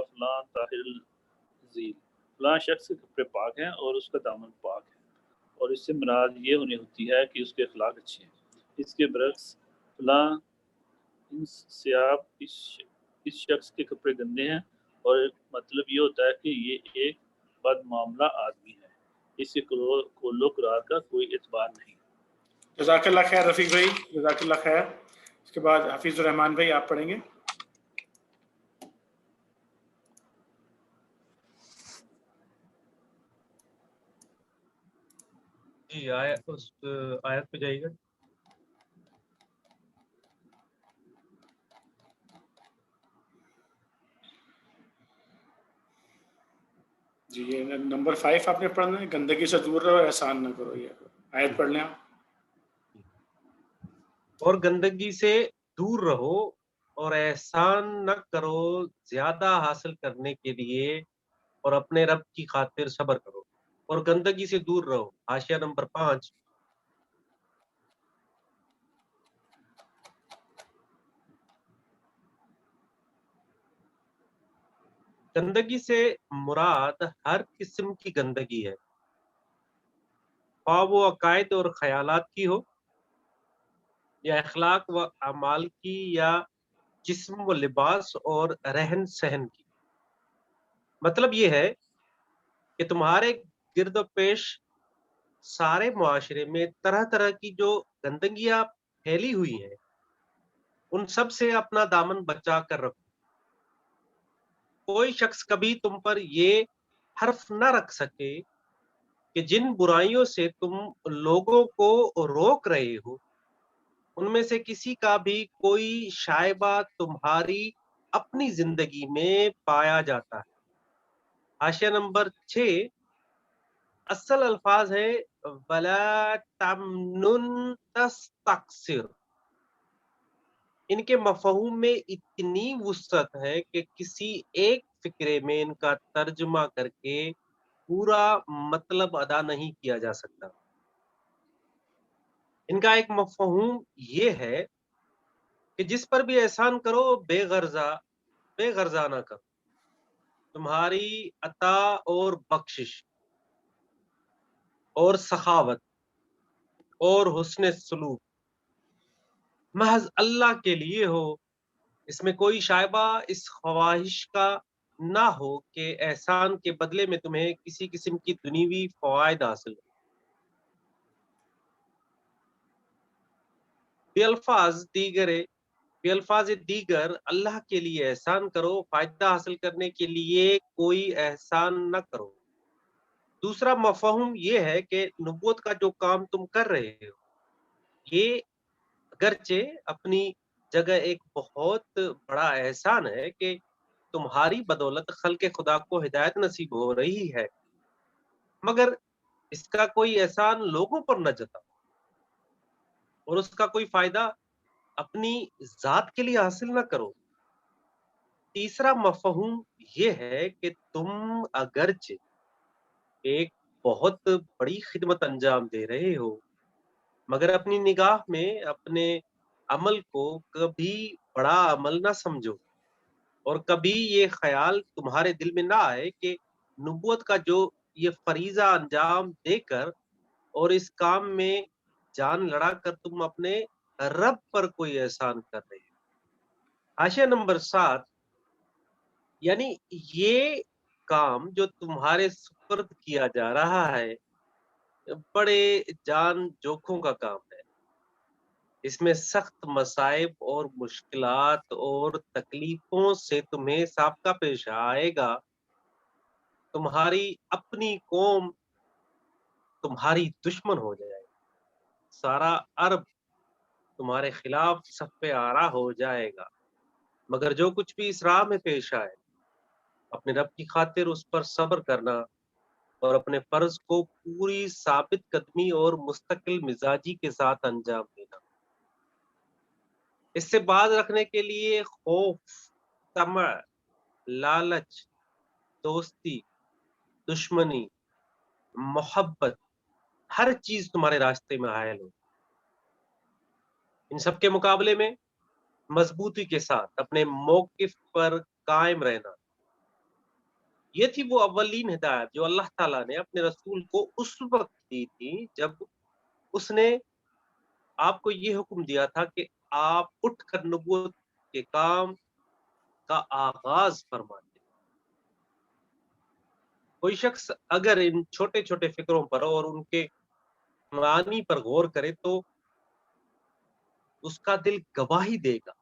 D: فلان طاہر الذیل، فلاں شخص کے کپڑے پاک ہیں اور اس کا دامن پاک ہے، اور اس سے مراد یہ ہوتی ہے کہ اس کے اخلاق اچھے ہیں۔ اس کے برعکس فلاں انسیاب، اس شخص کے کپڑے گندے ہیں، اور مطلب یہ ہوتا ہے کہ یہ ایک بد معاملہ آدمی ہے، اس کے کولو قرار کا کوئی اعتبار نہیں۔
A: جزاک اللہ خیر رفیق بھائی، جزاک اللہ خیر۔ اس کے بعد حفیظ الرحمان بھائی آپ پڑھیں گے۔
E: جی اس آیت پہ جائیے گا۔
A: جی یہ نمبر 5 آپ نے پڑھنا ہے، گندگی سے دور رہو احسان نہ کرو، یہ آیت پڑھ لیں آپ۔
E: اور گندگی سے دور رہو اور احسان نہ کرو زیادہ حاصل کرنے کے لیے، اور اپنے رب کی خاطر صبر کرو اور گندگی سے دور رہو۔ حاشیہ نمبر 5۔ گندگی سے مراد ہر قسم کی گندگی ہے، خواہ وہ عقائد اور خیالات کی ہو، یا اخلاق و اعمال کی، یا جسم و لباس اور رہن سہن کی۔ مطلب یہ ہے کہ تمہارے گرد و پیش سارے معاشرے میں طرح طرح کی جو گندگیاں پھیلی ہوئی ہیں ان سب سے اپنا دامن بچا کر رکھو۔ کوئی شخص کبھی تم پر یہ حرف نہ رکھ سکے کہ جن برائیوں سے تم لوگوں کو روک رہے ہو ان میں سے کسی کا بھی کوئی شائبہ تمہاری اپنی زندگی میں پایا جاتا ہے۔ حاشیہ نمبر 6۔ اصل الفاظ ہے وَلَا تَمْنُن تَسْتَكْثِرْ۔ ان کے مفہوم میں اتنی وسعت ہے کہ کسی ایک فقرے میں ان کا ترجمہ کر کے پورا مطلب ادا نہیں کیا جا سکتا۔ ان کا ایک مفہوم یہ ہے کہ جس پر بھی احسان کرو بے غرضہ نہ کرو۔ تمہاری عطا اور بخشش اور سخاوت اور حسن سلوک محض اللہ کے لیے ہو، اس میں کوئی شائبہ اس خواہش کا نہ ہو کہ احسان کے بدلے میں تمہیں کسی قسم کی دنیوی فوائد حاصل ہو۔ بے دیگر اللہ کے لیے احسان کرو، فائدہ حاصل کرنے کے لیے کوئی احسان نہ کرو۔ دوسرا مفہوم یہ ہے کہ نبوت کا جو کام تم کر رہے ہو یہ اگرچہ اپنی جگہ ایک بہت بڑا احسان ہے کہ تمہاری بدولت خلق خدا کو ہدایت نصیب ہو رہی ہے، مگر اس کا کوئی احسان لوگوں پر نہ جتا اور اس کا کوئی فائدہ اپنی ذات کے لیے حاصل نہ کرو۔ تیسرا مفہوم یہ ہے کہ تم اگرچہ ایک بہت بڑی خدمت انجام دے رہے ہو، مگر اپنی نگاہ میں اپنے عمل کو کبھی بڑا عمل نہ سمجھو، اور کبھی یہ خیال تمہارے دل میں نہ آئے کہ نبوت کا جو یہ فریضہ انجام دے کر اور اس کام میں جان لڑا کر تم اپنے رب پر کوئی احسان کر رہے ہو۔ حاشیہ نمبر 7، یعنی یہ کام جو تمہارے سپرد کیا جا رہا ہے بڑے جان جوکھوں کا کام ہے، اس میں سخت مصائب اور مشکلات اور تکلیفوں سے تمہیں سابقہ پیش آئے گا۔ تمہاری اپنی قوم تمہاری دشمن ہو جائے، سارا عرب تمہارے خلاف صف آرا ہو جائے گا، مگر جو کچھ بھی اس راہ میں پیش آئے اپنے رب کی خاطر اس پر صبر کرنا اور اپنے فرض کو پوری ثابت قدمی اور مستقل مزاجی کے ساتھ انجام دینا۔ اس سے باز رکھنے کے لیے خوف، طمع، لالچ، دوستی، دشمنی، محبت، ہر چیز تمہارے راستے میں حائل ہو۔ ان سب کے مقابلے میں مضبوطی کے ساتھ اپنے موقف پر قائم رہنا، یہ تھی وہ اولین ہدایت جو اللہ تعالیٰ نے اپنے رسول کو اس وقت دی تھی جب اس نے آپ کو یہ حکم دیا تھا کہ آپ اٹھ کر نبوت کے کام کا آغاز فرمائیں۔ کوئی شخص اگر ان چھوٹے چھوٹے فکروں پر اور ان کے معانی پر غور کرے تو اس کا دل گواہی دے گا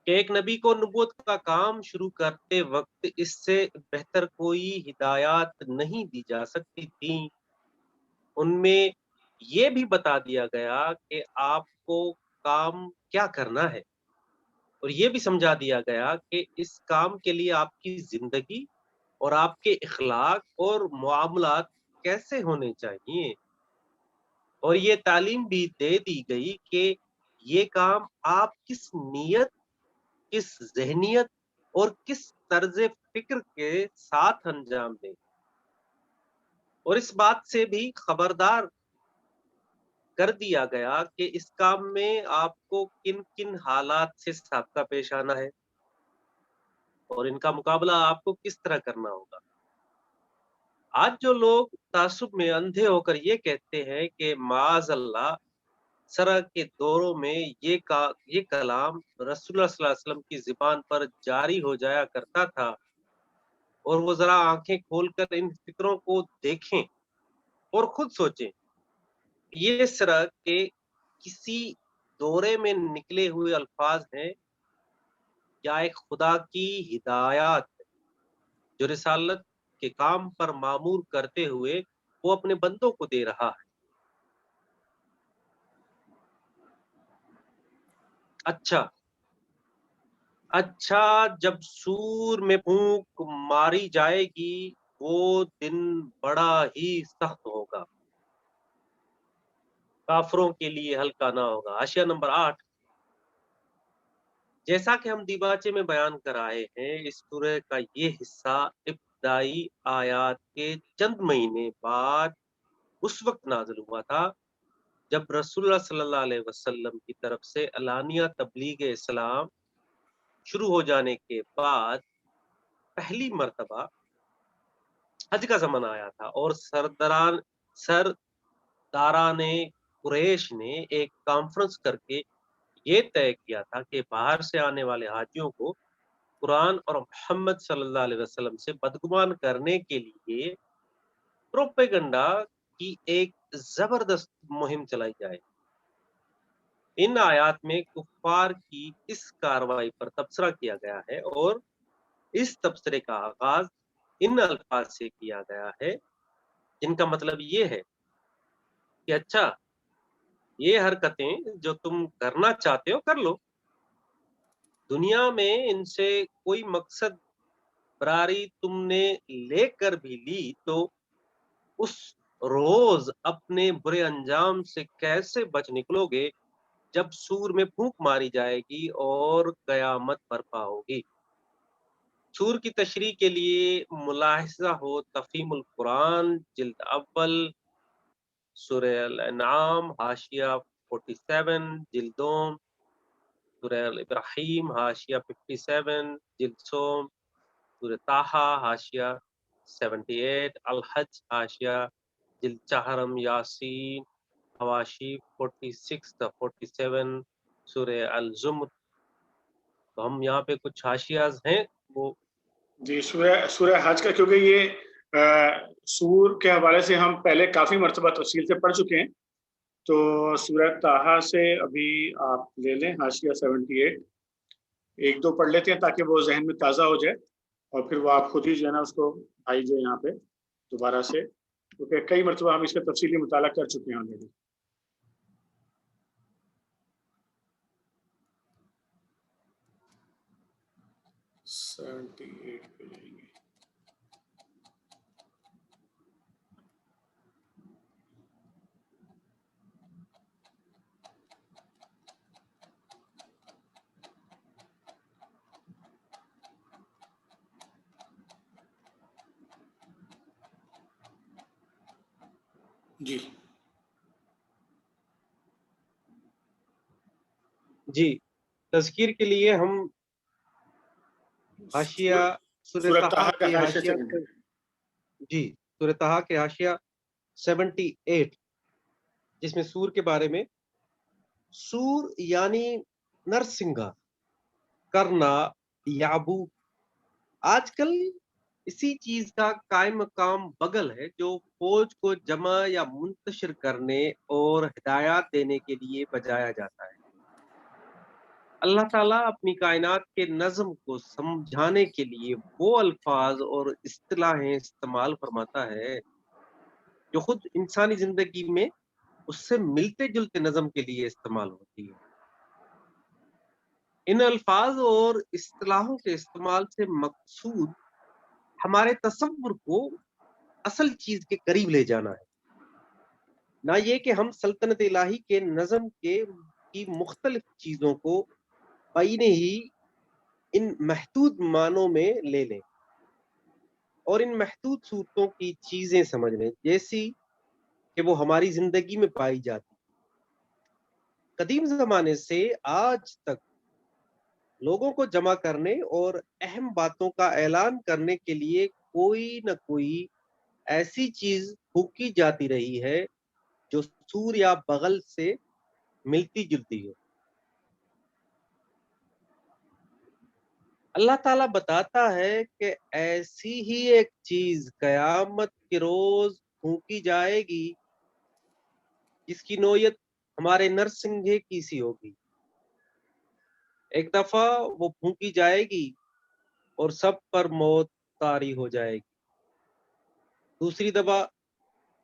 E: کہ ایک نبی کو نبوت کا کام شروع کرتے وقت اس سے بہتر کوئی ہدایات نہیں دی جا سکتی تھیں۔ ان میں یہ بھی بتا دیا گیا کہ آپ کو کام کیا کرنا ہے، اور یہ بھی سمجھا دیا گیا کہ اس کام کے لیے آپ کی زندگی اور آپ کے اخلاق اور معاملات کیسے ہونے چاہیے، اور یہ تعلیم بھی دے دی گئی کہ یہ کام آپ کس نیت، کس ذہنیت اور کس طرز فکر کے ساتھ انجام دیں، اور اس بات سے بھی خبردار کر دیا گیا کہ اس کام میں آپ کو کن کن حالات سے سابقہ پیش آنا ہے اور ان کا مقابلہ آپ کو کس طرح کرنا ہوگا۔ آج جو لوگ تعصب میں اندھے ہو کر یہ کہتے ہیں کہ معاذ اللہ سرا کے دوروں میں یہ کلام رسول اللہ صلی اللہ علیہ وسلم کی زبان پر جاری ہو جایا کرتا تھا، اور وہ ذرا آنکھیں کھول کر ان فکروں کو دیکھیں اور خود سوچیں، یہ سرا کے کسی دورے میں نکلے ہوئے الفاظ ہیں یا ایک خدا کی ہدایات ہے جو رسالت کے کام پر مامور کرتے ہوئے وہ اپنے بندوں کو دے رہا ہے۔ اچھا جب سور میں پھونک ماری جائے گی وہ دن بڑا ہی سخت ہوگا، کافروں کے لیے ہلکا نہ ہوگا۔ حاشیہ نمبر 8، جیسا کہ ہم دیباچے میں بیان کر آئے ہیں، اس سورہ کا یہ حصہ ابتدائی آیات کے چند مہینے بعد اس وقت نازل ہوا تھا جب رسول اللہ صلی اللہ علیہ وسلم کی طرف سے علانیہ تبلیغ اسلام شروع ہو جانے کے بعد پہلی مرتبہ حج کا زمانہ آیا تھا، اور سرداران قریش نے ایک کانفرنس کر کے یہ طے کیا تھا کہ باہر سے آنے والے حاجیوں کو قرآن اور محمد صلی اللہ علیہ وسلم سے بدگمان کرنے کے لیے پروپیگنڈا کی ایک زبردست مہم چلائی جائے۔ ان آیات میں کفار کی اس کارروائی پر تبصرہ کیا گیا ہے، اور اس تبصرے کا آغاز ان الفاظ سے کیا گیا ہے جن کا مطلب یہ ہے کہ اچھا یہ حرکتیں جو تم کرنا چاہتے ہو کر لو، دنیا میں ان سے کوئی مقصد براری تم نے لے کر بھی لی تو اس روز اپنے برے انجام سے کیسے بچ نکلو گے جب سور میں پھونک ماری جائے گی اور قیامت برپا ہوگی۔ سور کی تشریح کے لیے ملاحظہ ہو تفہیم القرآن جلد اول، سورہ الانعام حاشیہ 47 جلد دوم، سورہ ابراہیم حاشیہ 57 جلد سوم، سورہ طٰہٰ حاشیہ 78، الحج حاشیہ جلد چہارم، یاسین حواشی 46 تا 47، سورہ الزمر۔ تو ہم یہاں پہ کچھ حاشیاز ہیں وہ
A: جی، سورہ حج کا، کیونکہ یہ سور کے حوالے سے ہم پہلے کافی مرتبہ تفصیل سے پڑھ چکے ہیں، تو سورہ طٰہٰ سے ابھی آپ لے لیں حاشیہ 78، ایک دو پڑھ لیتے ہیں تاکہ وہ ذہن میں تازہ ہو جائے، اور پھر وہ آپ خود ہی جو ہے نا اس کو آئی جائے یہاں پہ دوبارہ سے، کیونکہ کئی مرتبہ ہم اس کا تفصیلی مطالعہ کر چکے ہیں آلریڈی۔ پہ جائیں گے۔ جی
E: جی تذکیر کے لیے ہم حاشیہ سورہ طٰہٰ
A: کا
E: کے
A: حاشیہ
E: حاشیہ
A: سے
E: جی سورہ طٰہٰ کے حاشیہ 78 جس میں سور کے بارے میں، سور یعنی نرسنگا، کرنا، یابو، آج کل اسی چیز کا قائم مقام بغل ہے جو فوج کو جمع یا منتشر کرنے اور ہدایات دینے کے لیے بجایا جاتا ہے۔ اللہ تعالیٰ اپنی کائنات کے نظم کو سمجھانے کے لیے وہ الفاظ اور اصطلاحیں استعمال فرماتا ہے جو خود انسانی زندگی میں اس سے ملتے جلتے نظم کے لیے استعمال ہوتی ہے۔ ان الفاظ اور اصطلاحوں کے استعمال سے مقصود ہمارے تصور کو اصل چیز کے قریب لے جانا ہے، نہ یہ کہ ہم سلطنت الہی کے نظم کی مختلف چیزوں کو بائنے ہی ان محدود معنوں میں لے لیں اور ان محدود صورتوں کی چیزیں سمجھ لیں جیسی کہ وہ ہماری زندگی میں پائی جاتی۔ قدیم زمانے سے آج تک لوگوں کو جمع کرنے اور اہم باتوں کا اعلان کرنے کے لیے کوئی نہ کوئی ایسی چیز پھونکی جاتی رہی ہے جو سور یا بغل سے ملتی جلتی ہو۔ اللہ تعالیٰ بتاتا ہے کہ ایسی ہی ایک چیز قیامت کے روز پھونکی جائے گی جس کی نوعیت ہمارے نرسنگھے کی سی ہوگی۔ ایک دفعہ وہ پھونکی جائے گی اور سب پر موت طاری ہو جائے گی، دوسری دفعہ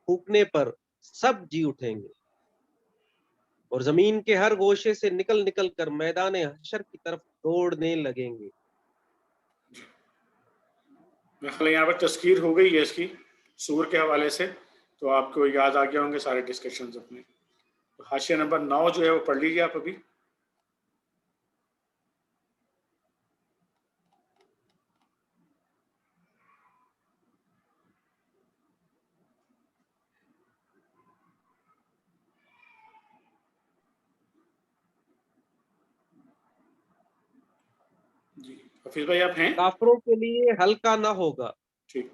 E: پھونکنے پر سب جی اٹھیں گے اور زمین کے ہر گوشے سے نکل نکل کر میدان حشر کی طرف دوڑنے لگیں گے۔
A: یہاں پر تذکیر ہو گئی ہے اس کی سور کے حوالے سے، تو آپ کو یاد آ گیا ہوں گے سارے ڈسکشنز اپنے۔ حاشیہ نمبر 9 جو ہے وہ پڑھ لیجیے آپ ابھی۔ جی حفیظ بھائی آپ ہیں؟
E: کافروں کے لیے ہلکا نہ ہوگا،
A: ٹھیک،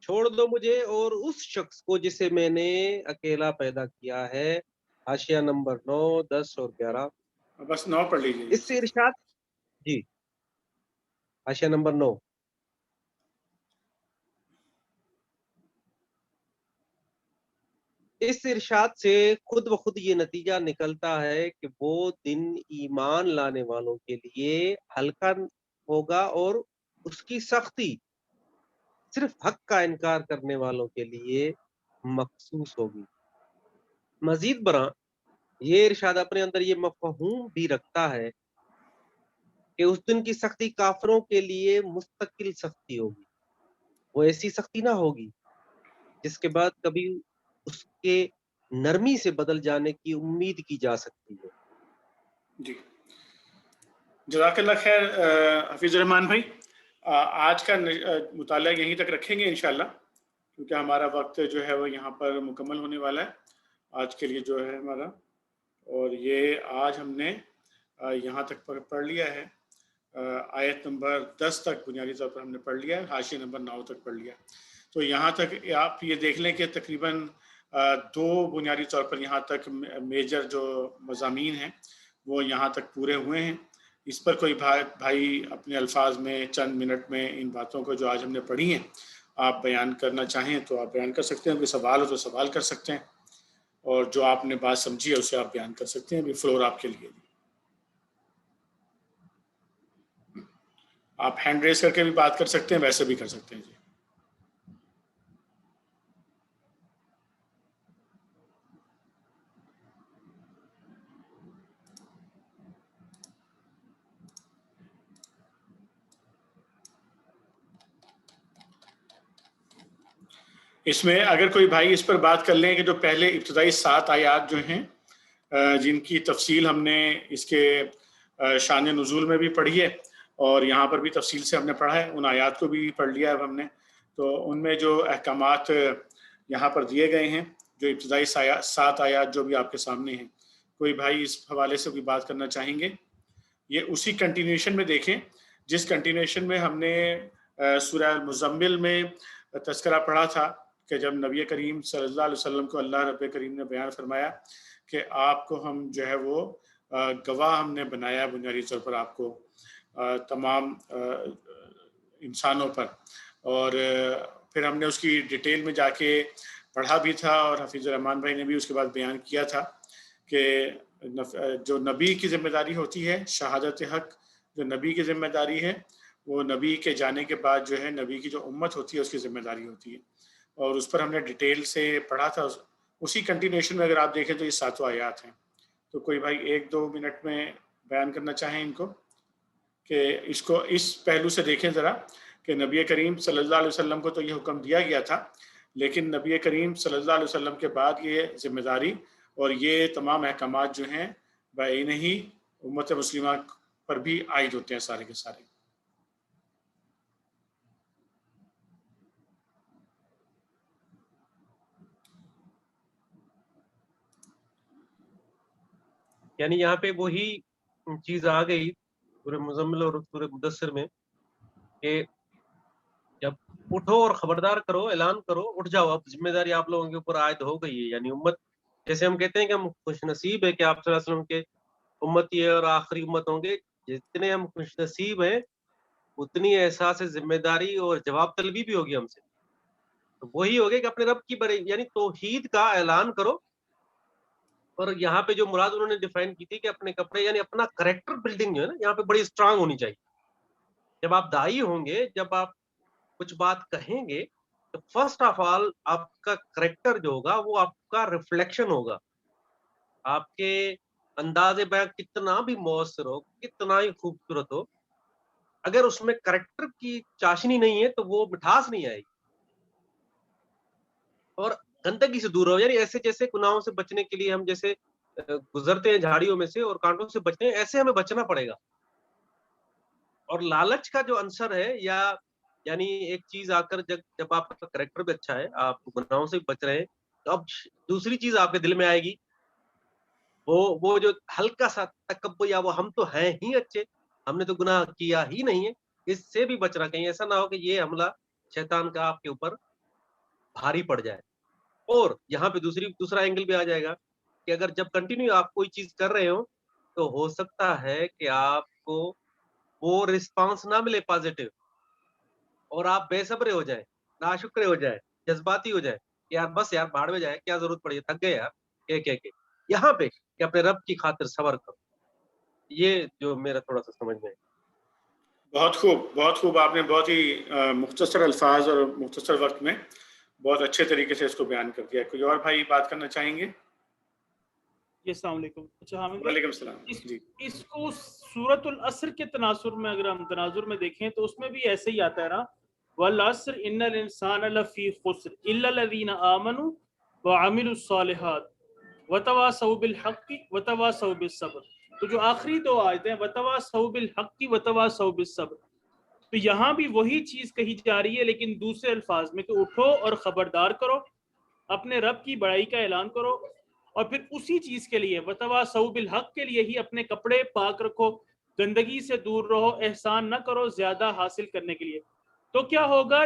E: چھوڑ دو مجھے اور اس شخص کو جسے میں نے اکیلا پیدا کیا ہے۔ حاشیہ نمبر 9، 10 اور 11۔
A: بس 9 پڑھ لیجیے۔
E: اس سے ارشاد جی حاشیہ نمبر 9، اس ارشاد سے خود بخود یہ نتیجہ نکلتا ہے کہ وہ دن ایمان لانے والوں کے لیے ہلکا ہوگا اور اس کی سختی صرف حق کا انکار کرنے والوں کے لیے مخصوص ہوگی۔ مزید برآں یہ ارشاد اپنے اندر یہ مفہوم بھی رکھتا ہے کہ اس دن کی سختی کافروں کے لیے مستقل سختی ہوگی، وہ ایسی سختی نہ ہوگی جس کے بعد کبھی اس کے نرمی سے بدل جانے کی امید کی جا سکتی ہے۔
A: جی جزاک اللہ خیر حفیظ الرحمان بھائی، آج کا مطالعہ یہیں تک رکھیں گے انشاءاللہ، کیونکہ ہمارا وقت جو ہے وہ یہاں پر مکمل ہونے والا ہے آج کے لیے جو ہے ہمارا، اور یہ آج ہم نے یہاں تک پڑھ لیا ہے، آیت نمبر 10 تک بنیادی طور پر ہم نے پڑھ لیا ہے، حاشیہ نمبر 9 تک پڑھ لیا۔ تو یہاں تک آپ یہ دیکھ لیں کہ تقریباً 2 بنیادی طور پر یہاں تک میجر جو مضامین ہیں وہ یہاں تک پورے ہوئے ہیں۔ اس پر کوئی بھائی اپنے الفاظ میں چند منٹ میں ان باتوں کو جو آج ہم نے پڑھی ہیں آپ بیان کرنا چاہیں تو آپ بیان کر سکتے ہیں، کوئی سوال ہو تو سوال کر سکتے ہیں، اور جو آپ نے بات سمجھی ہے اسے آپ بیان کر سکتے ہیں۔ ابھی فلور آپ کے لیے، آپ ہینڈ ریز کر کے بھی بات کر سکتے ہیں، ویسے بھی کر سکتے ہیں۔ جی اس میں اگر کوئی بھائی اس پر بات کر لیں کہ جو پہلے ابتدائی 7 آیات جو ہیں جن کی تفصیل ہم نے اس کے شان نزول میں بھی پڑھی ہے اور یہاں پر بھی تفصیل سے ہم نے پڑھا ہے، ان آیات کو بھی پڑھ لیا ہے ہم نے، تو ان میں جو احکامات یہاں پر دیے گئے ہیں، جو ابتدائی 7 آیات جو بھی آپ کے سامنے ہیں، کوئی بھائی اس حوالے سے کوئی بات کرنا چاہیں گے؟ یہ اسی کنٹینیوشن میں دیکھیں جس کنٹینیوشن میں ہم نے سورہ المزمل میں تذکرہ پڑھا تھا کہ جب نبی کریم صلی اللہ علیہ وسلم کو اللہ رب کریم نے بیان فرمایا کہ آپ کو ہم جو ہے وہ گواہ ہم نے بنایا بنیادی طور پر آپ کو تمام انسانوں پر، اور پھر ہم نے اس کی ڈیٹیل میں جا کے پڑھا بھی تھا، اور حفیظ الرحمان بھائی نے بھی اس کے بعد بیان کیا تھا کہ جو نبی کی ذمہ داری ہوتی ہے، شہادت حق جو نبی کی ذمہ داری ہے، وہ نبی کے جانے کے بعد جو ہے نبی کی جو امت ہوتی ہے اس کی ذمہ داری ہوتی ہے، اور اس پر ہم نے ڈیٹیل سے پڑھا تھا۔ اسی کنٹینیوشن میں اگر آپ دیکھیں تو یہ 7 آیات ہیں، تو کوئی بھائی 1-2 منٹ میں بیان کرنا چاہیں ان کو، کہ اس کو اس پہلو سے دیکھیں ذرا کہ نبی کریم صلی اللہ علیہ وسلم کو تو یہ حکم دیا گیا تھا، لیکن نبی کریم صلی اللہ علیہ وسلم کے بعد یہ ذمہ داری اور یہ تمام احکامات جو ہیں بعین ہی امت مسلمہ پر بھی عائد ہوتے ہیں سارے کے سارے۔
E: یعنی یہاں پہ وہی چیز آ گئی سورہ مزمل اور سورہ مدثر میں کہ جب اٹھو اور خبردار کرو، اعلان کرو، اٹھ جاؤ، اب ذمہ داری آپ لوگوں کے اوپر عائد ہو گئی ہے۔ یعنی امت، جیسے ہم کہتے ہیں کہ ہم خوش نصیب ہے کہ آپ صلی اللہ علیہ وسلم کے امتی ہے اور آخری امت ہوں گے، جتنے ہم خوش نصیب ہیں اتنی احساس ذمہ داری اور جواب طلبی بھی ہوگی ہم سے۔ تو وہی ہوگی کہ اپنے رب کی بڑے یعنی توحید کا اعلان کرو، اور یہاں پہ جو مراد انہوں نے ڈیفائن کی تھی کہ اپنے کپڑے یعنی اپنا کریکٹر بلڈنگ جو ہے نا یہاں پہ بڑی اسٹرانگ ہونی چاہیے۔ جب آپ دائی ہوں گے، جب آپ کچھ بات کہیں گے تو فرسٹ آف آل آپ کا کریکٹر جو ہوگا وہ آپ کا ریفلیکشن ہوگا۔ آپ کے انداز بیان کتنا بھی مؤثر ہو، کتنا ہی خوبصورت ہو، اگر اس میں کریکٹر کی چاشنی نہیں ہے تو وہ مٹھاس نہیں آئے گی۔ اور گندگی سے دور ہو، یعنی ایسے جیسے گناہوں سے بچنے کے لیے ہم جیسے گزرتے ہیں جھاڑیوں میں سے اور کانٹوں سے بچتے ہیں، ایسے ہمیں بچنا پڑے گا۔ اور لالچ کا جو عنصر ہے، یا یعنی ایک چیز آ کر جب آپ کا کریکٹر بھی اچھا ہے، آپ گناہوں سے بچ رہے ہیں، تو اب دوسری چیز آپ کے دل میں آئے گی، وہ جو ہلکا سا تکبر، یا وہ ہم تو ہیں ہی اچھے، ہم نے تو گناہ کیا ہی نہیں ہے، اس سے بھی بچنا، کہیں ایسا نہ ہو کہ یہ حملہ شیطان کا آپ کے اوپر بھاری پڑ جائے۔ اور یہاں پہ دوسرا اینگل بھی آ جائے گا کہ اگر جب کنٹینیو آپ کوئی چیز کر رہے ہو تو ہو سکتا ہے کہ آپ کو وہ رسپانس نہ ملے پازیٹیو، اور آپ بے صبرے ہو جائیں، ناشکرے ہو جائیں، جذباتی ہو جائیں، یار بس یار بھاڑ میں جائے، کیا ضرورت پڑی ہے، تھک گئے یار کہہ کے۔ یہاں پہ کہ اپنے رب کی خاطر صبر کرو، یہ جو میرا تھوڑا سا سمجھ میں ہے۔
A: بہت خوب، بہت خوب، آپ نے بہت ہی مختصر الفاظ اور مختصر وقت میں بہت اچھے طریقے سے اس کو بیان کر دیا۔ کوئی اور بھائی بات کرنا چاہیں گے؟
B: السلام علیکم. اچھا حامد بھائی،
A: وعلیکم السلام جی.
B: اس کو سورۃ العصر کے تناظر میں اگر ہم تناظر میں دیکھیں تو اس میں بھی ایسے ہی آتا ہے نا، والعصر ان الانسان لفی خسر الا الذین آمنوا وعملوا الصالحات وتواصوا بالحق وتواصوا بالصبر. تو جو آخری دو آیتیں ہیں وتواصوا بالحق وتواصوا بالصبر، تو یہاں بھی وہی چیز کہی جا رہی ہے لیکن دوسرے الفاظ میں کہ اٹھو اور خبردار کرو، اپنے رب کی بڑائی کا اعلان کرو، اور پھر اسی چیز کے لیے وتواصوا بالحق کے لیے ہی اپنے کپڑے پاک رکھو، گندگی سے دور رہو، احسان نہ کرو زیادہ حاصل کرنے کے لیے. تو کیا ہوگا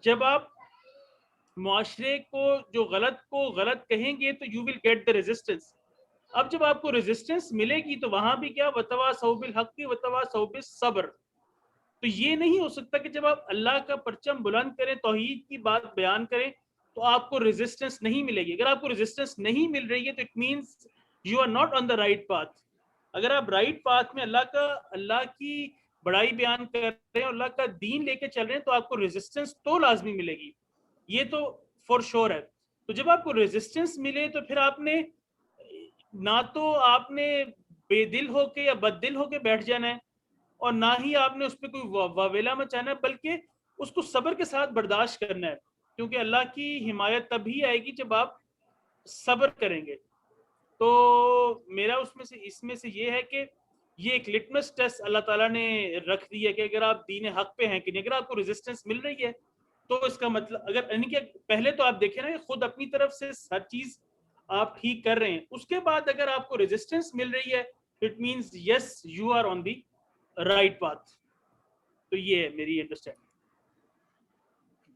B: جب آپ معاشرے کو جو غلط کو غلط کہیں گے تو you will get the resistance. اب جب آپ کو ریزسٹنس ملے گی تو وہاں بھی کیا وتواصوا بالحق وتواصوا بالصبر. تو یہ نہیں ہو سکتا کہ جب آپ اللہ کا پرچم بلند کریں، توحید کی بات بیان کریں تو آپ کو ریزسٹنس نہیں ملے گی. اگر آپ کو ریزسٹنس نہیں مل رہی ہے تو it means you are not on the right path. اگر آپ رائٹ پاتھ میں اللہ کی بڑائی بیان کر رہے ہیں، اللہ کا دین لے کے چل رہے ہیں، تو آپ کو ریزسٹنس تو لازمی ملے گی، یہ تو فور شور ہے. تو جب آپ کو ریزسٹنس ملے تو پھر آپ نے نہ تو آپ نے بے دل ہو کے یا بد دل ہو کے بیٹھ جانا ہے، اور نہ ہی آپ نے اس پہ کوئی واویلا مچانا ہے، بلکہ اس کو صبر کے ساتھ برداشت کرنا ہے، کیونکہ اللہ کی حمایت تب ہی آئے گی جب آپ صبر کریں گے. تو میرا اس میں سے یہ ہے کہ یہ ایک لٹمس ٹیسٹ اللہ تعالیٰ نے رکھ دی ہے کہ اگر آپ دین حق پہ ہیں کہ نہیں. اگر آپ کو ریزسٹنس مل رہی ہے تو اس کا مطلب اگر یعنی کہ پہلے تو آپ دیکھیں نا کہ خود اپنی طرف سے ہر چیز آپ ٹھیک کر رہے ہیں، اس کے بعد اگر آپ کو ریزسٹنس مل رہی ہے it means yes you are on the right path. تو یہ ہے میری انڈرسٹینڈنگ.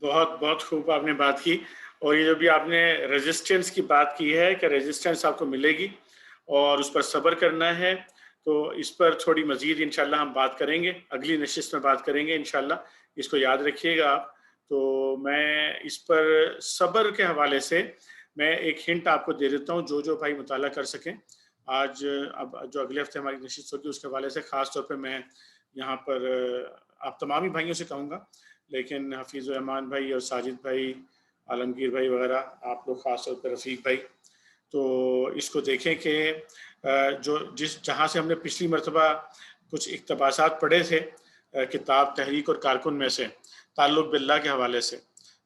A: بہت بہت خوب آپ نے بات کی. اور یہ جو بھی آپ نے ریزسٹنس کی بات کی ہے کہ ریزسٹنس آپ کو ملے گی اور اس پر صبر کرنا ہے، تو اس پر تھوڑی مزید انشاءاللہ ہم بات کریں گے، اگلی نشست میں بات کریں گے انشاءاللہ. اس کو یاد رکھیے گا آپ. تو میں اس پر صبر کے حوالے سے میں ایک ہنٹ آپ کو دے دیتا ہوں، جو بھائی مطالعہ کر سکیں. آج اب جو اگلے ہفتے ہماری نشست ہوگی اس کے حوالے سے خاص طور پہ میں یہاں پر آپ تمام ہی بھائیوں سے کہوں گا، لیکن حفیظ الرحمان بھائی اور ساجد بھائی، عالمگیر بھائی وغیرہ، آپ لوگ خاص طور پہ رفیق بھائی، تو اس کو دیکھیں کہ جہاں سے ہم نے پچھلی مرتبہ کچھ اقتباسات پڑھے تھے کتاب تحریک اور کارکن میں سے تعلق باللہ کے حوالے سے،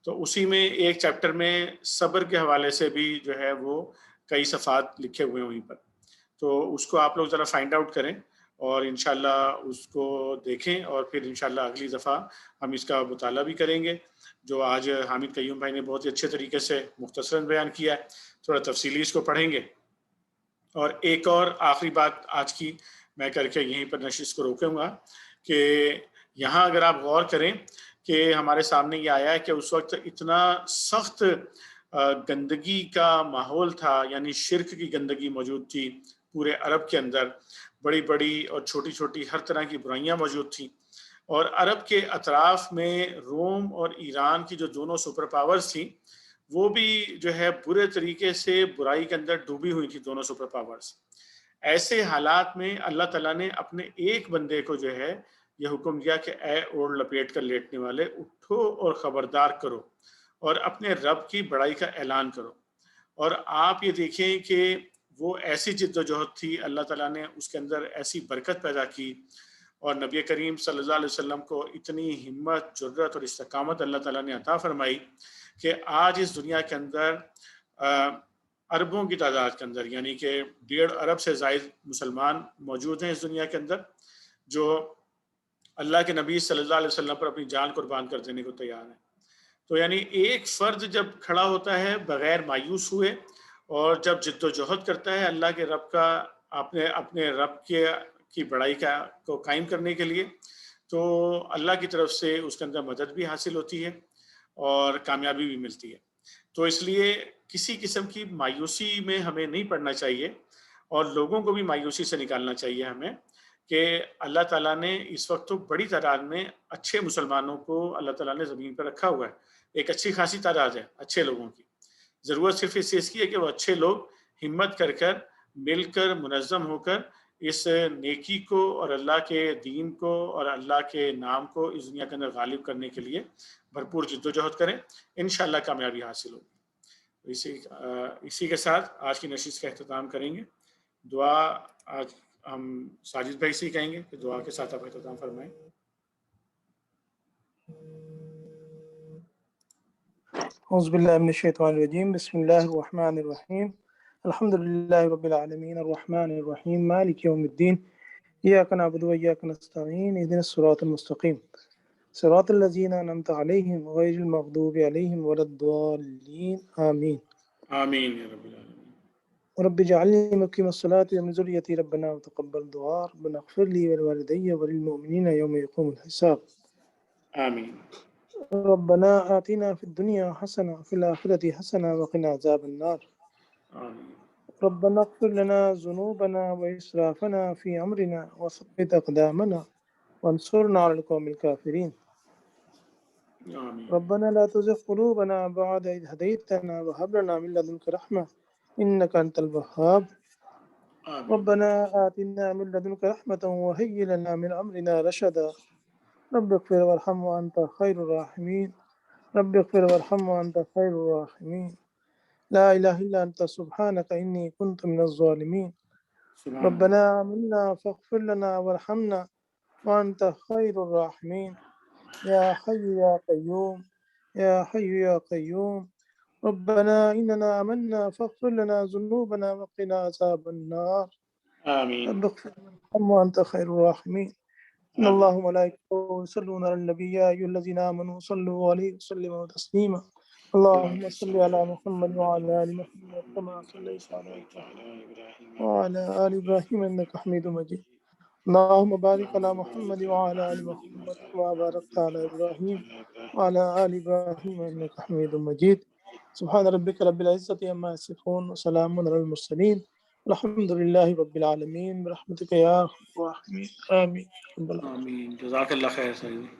A: تو اسی میں ایک چیپٹر میں صبر کے حوالے سے بھی جو ہے وہ کئی صفحات لکھے ہوئے ہیں وہیں پر. تو اس کو آپ لوگ ذرا فائنڈ آؤٹ کریں اور انشاءاللہ اس کو دیکھیں، اور پھر انشاءاللہ اگلی دفعہ ہم اس کا مطالعہ بھی کریں گے، جو آج حامد قیوم بھائی نے بہت ہی اچھے طریقے سے مختصراً بیان کیا ہے. تھوڑا تفصیلی اس کو پڑھیں گے. اور ایک اور آخری بات آج کی میں کر کے یہیں پر نشست کو روکوں گا کہ یہاں اگر آپ غور کریں کہ ہمارے سامنے یہ آیا ہے کہ اس وقت اتنا سخت گندگی کا ماحول تھا، یعنی شرک کی گندگی موجود تھی پورے عرب کے اندر، بڑی بڑی اور چھوٹی چھوٹی ہر طرح کی برائیاں موجود تھیں. اور عرب کے اطراف میں روم اور ایران کی جو دونوں سپر پاورز تھیں وہ بھی جو ہے برے طریقے سے برائی کے اندر ڈوبی ہوئی تھی دونوں سپر پاورز. ایسے حالات میں اللہ تعالیٰ نے اپنے ایک بندے کو جو ہے یہ حکم دیا کہ اے اوڑھ لپیٹ کر لیٹنے والے، اٹھو اور خبردار کرو اور اپنے رب کی بڑائی کا اعلان کرو. اور آپ یہ دیکھیں کہ وہ ایسی جد و جہد تھی، اللہ تعالیٰ نے اس کے اندر ایسی برکت پیدا کی، اور نبی کریم صلی اللہ علیہ وسلم کو اتنی ہمت، جرأت اور استقامت اللہ تعالیٰ نے عطا فرمائی کہ آج اس دنیا کے اندر اربوں کی تعداد کے اندر، یعنی کہ 1.5 ارب سے زائد مسلمان موجود ہیں اس دنیا کے اندر، جو اللہ کے نبی صلی اللہ علیہ وسلم پر اپنی جان قربان کر دینے کو تیار ہیں. تو یعنی ایک فرد جب کھڑا ہوتا ہے بغیر مایوس ہوئے اور جب جد و جہد کرتا ہے اللہ کے رب کا، اپنے رب کی بڑائی کو قائم کرنے کے لیے، تو اللہ کی طرف سے اس کے اندر مدد بھی حاصل ہوتی ہے اور کامیابی بھی ملتی ہے. تو اس لیے کسی قسم کی مایوسی میں ہمیں نہیں پڑنا چاہیے، اور لوگوں کو بھی مایوسی سے نکالنا چاہیے ہمیں کہ اللہ تعالیٰ نے اس وقت تو بڑی تعداد میں اچھے مسلمانوں کو اللہ تعالیٰ نے زمین پر رکھا ہوا ہے. ایک اچھی خاصی تعداد ہے اچھے لوگوں کی. ضرورت صرف اس چیز کی ہے کہ وہ اچھے لوگ ہمت کر مل کر منظم ہو کر اس نیکی کو اور اللہ کے دین کو اور اللہ کے نام کو اس دنیا کے اندر غالب کرنے کے لیے بھرپور جد و جہد کریں. انشاءاللہ کامیابی حاصل ہوگی. اسی کے ساتھ آج کی نشست کا اختتام کریں گے. دعا آج ہم ساجد بھائی سے کہیں گے کہ دعا کے ساتھ آپ اختتام فرمائیں.
C: اعوذ باللہ من الشیطان الرجیم بسم اللہ الرحمن الرحیم الحمد للہ رب العالمین الرحمن الرحیم مالک یوم الدین ایاک نعبد و ایاک نستعین اہدنا الصراط المستقیم صراط الذین انعمت علیہم غیر المغضوب علیہم ولا الضالین آمین.
A: آمین یا رب العالمین.
C: رب اجعلنی مقیم الصلاۃ ومن ذریتی ربنا وتقبل دعاء ربنا اغفر لی ولوالدی وللمؤمنین یوم یقوم الحساب.
A: آمین.
C: ربنا آتنا فی الدنیا حسنہ وفی الآخرۃ حسنہ وقنا عذاب النار.
A: آمین.
C: ربنا اغفر لنا ذنوبنا وإسرافنا في أمرنا وثبت أقدامنا وانصرنا على القوم الكافرين.
A: آمین.
C: ربنا لا تزغ قلوبنا بعد إذ هديتنا وهب لنا من لدنك رحمة إنك أنت الوهاب.
A: آمین.
C: ربنا آتنا من لدنك رحمة وهيئ لنا من أمرنا رشدا. رب اغفر وارحم وأنت خير الراحمين. رب اغفر وارحم وأنت خير الراحمين. لا إله إلا أنت سبحانك إني كنت من الظالمين.
A: سبحان
C: ربنا آمنا فاغفر لنا وارحمنا وأنت خير الراحمين. يا حي يا قيوم يا حي يا قيوم. ربنا إننا آمنا فاغفر لنا ذنوبنا وقنا عذاب النار.
A: آمین.
C: رب اغفر وارحم وأنت خير الراحمين. إن الله وملائكته يصلون على النبي يا أيها الذين آمنوا صلوا عليه وسلموا تسليما. اللهم صل على محمد وعلى آل محمد كما صليت على إبراهيم وعلى آل إبراهيم إنك حميد مجيد. اللهم بارك على محمد وعلى آل محمد كما باركت على إبراهيم وعلى آل إبراهيم إنك حميد مجيد. سبحان ربك رب العزة عما يصفون وسلام على المرسلين الحمد لله رب العالمين برحمتك يا أرحم الراحمين آمين.
A: آمین. جزاک اللہ خیر سعید.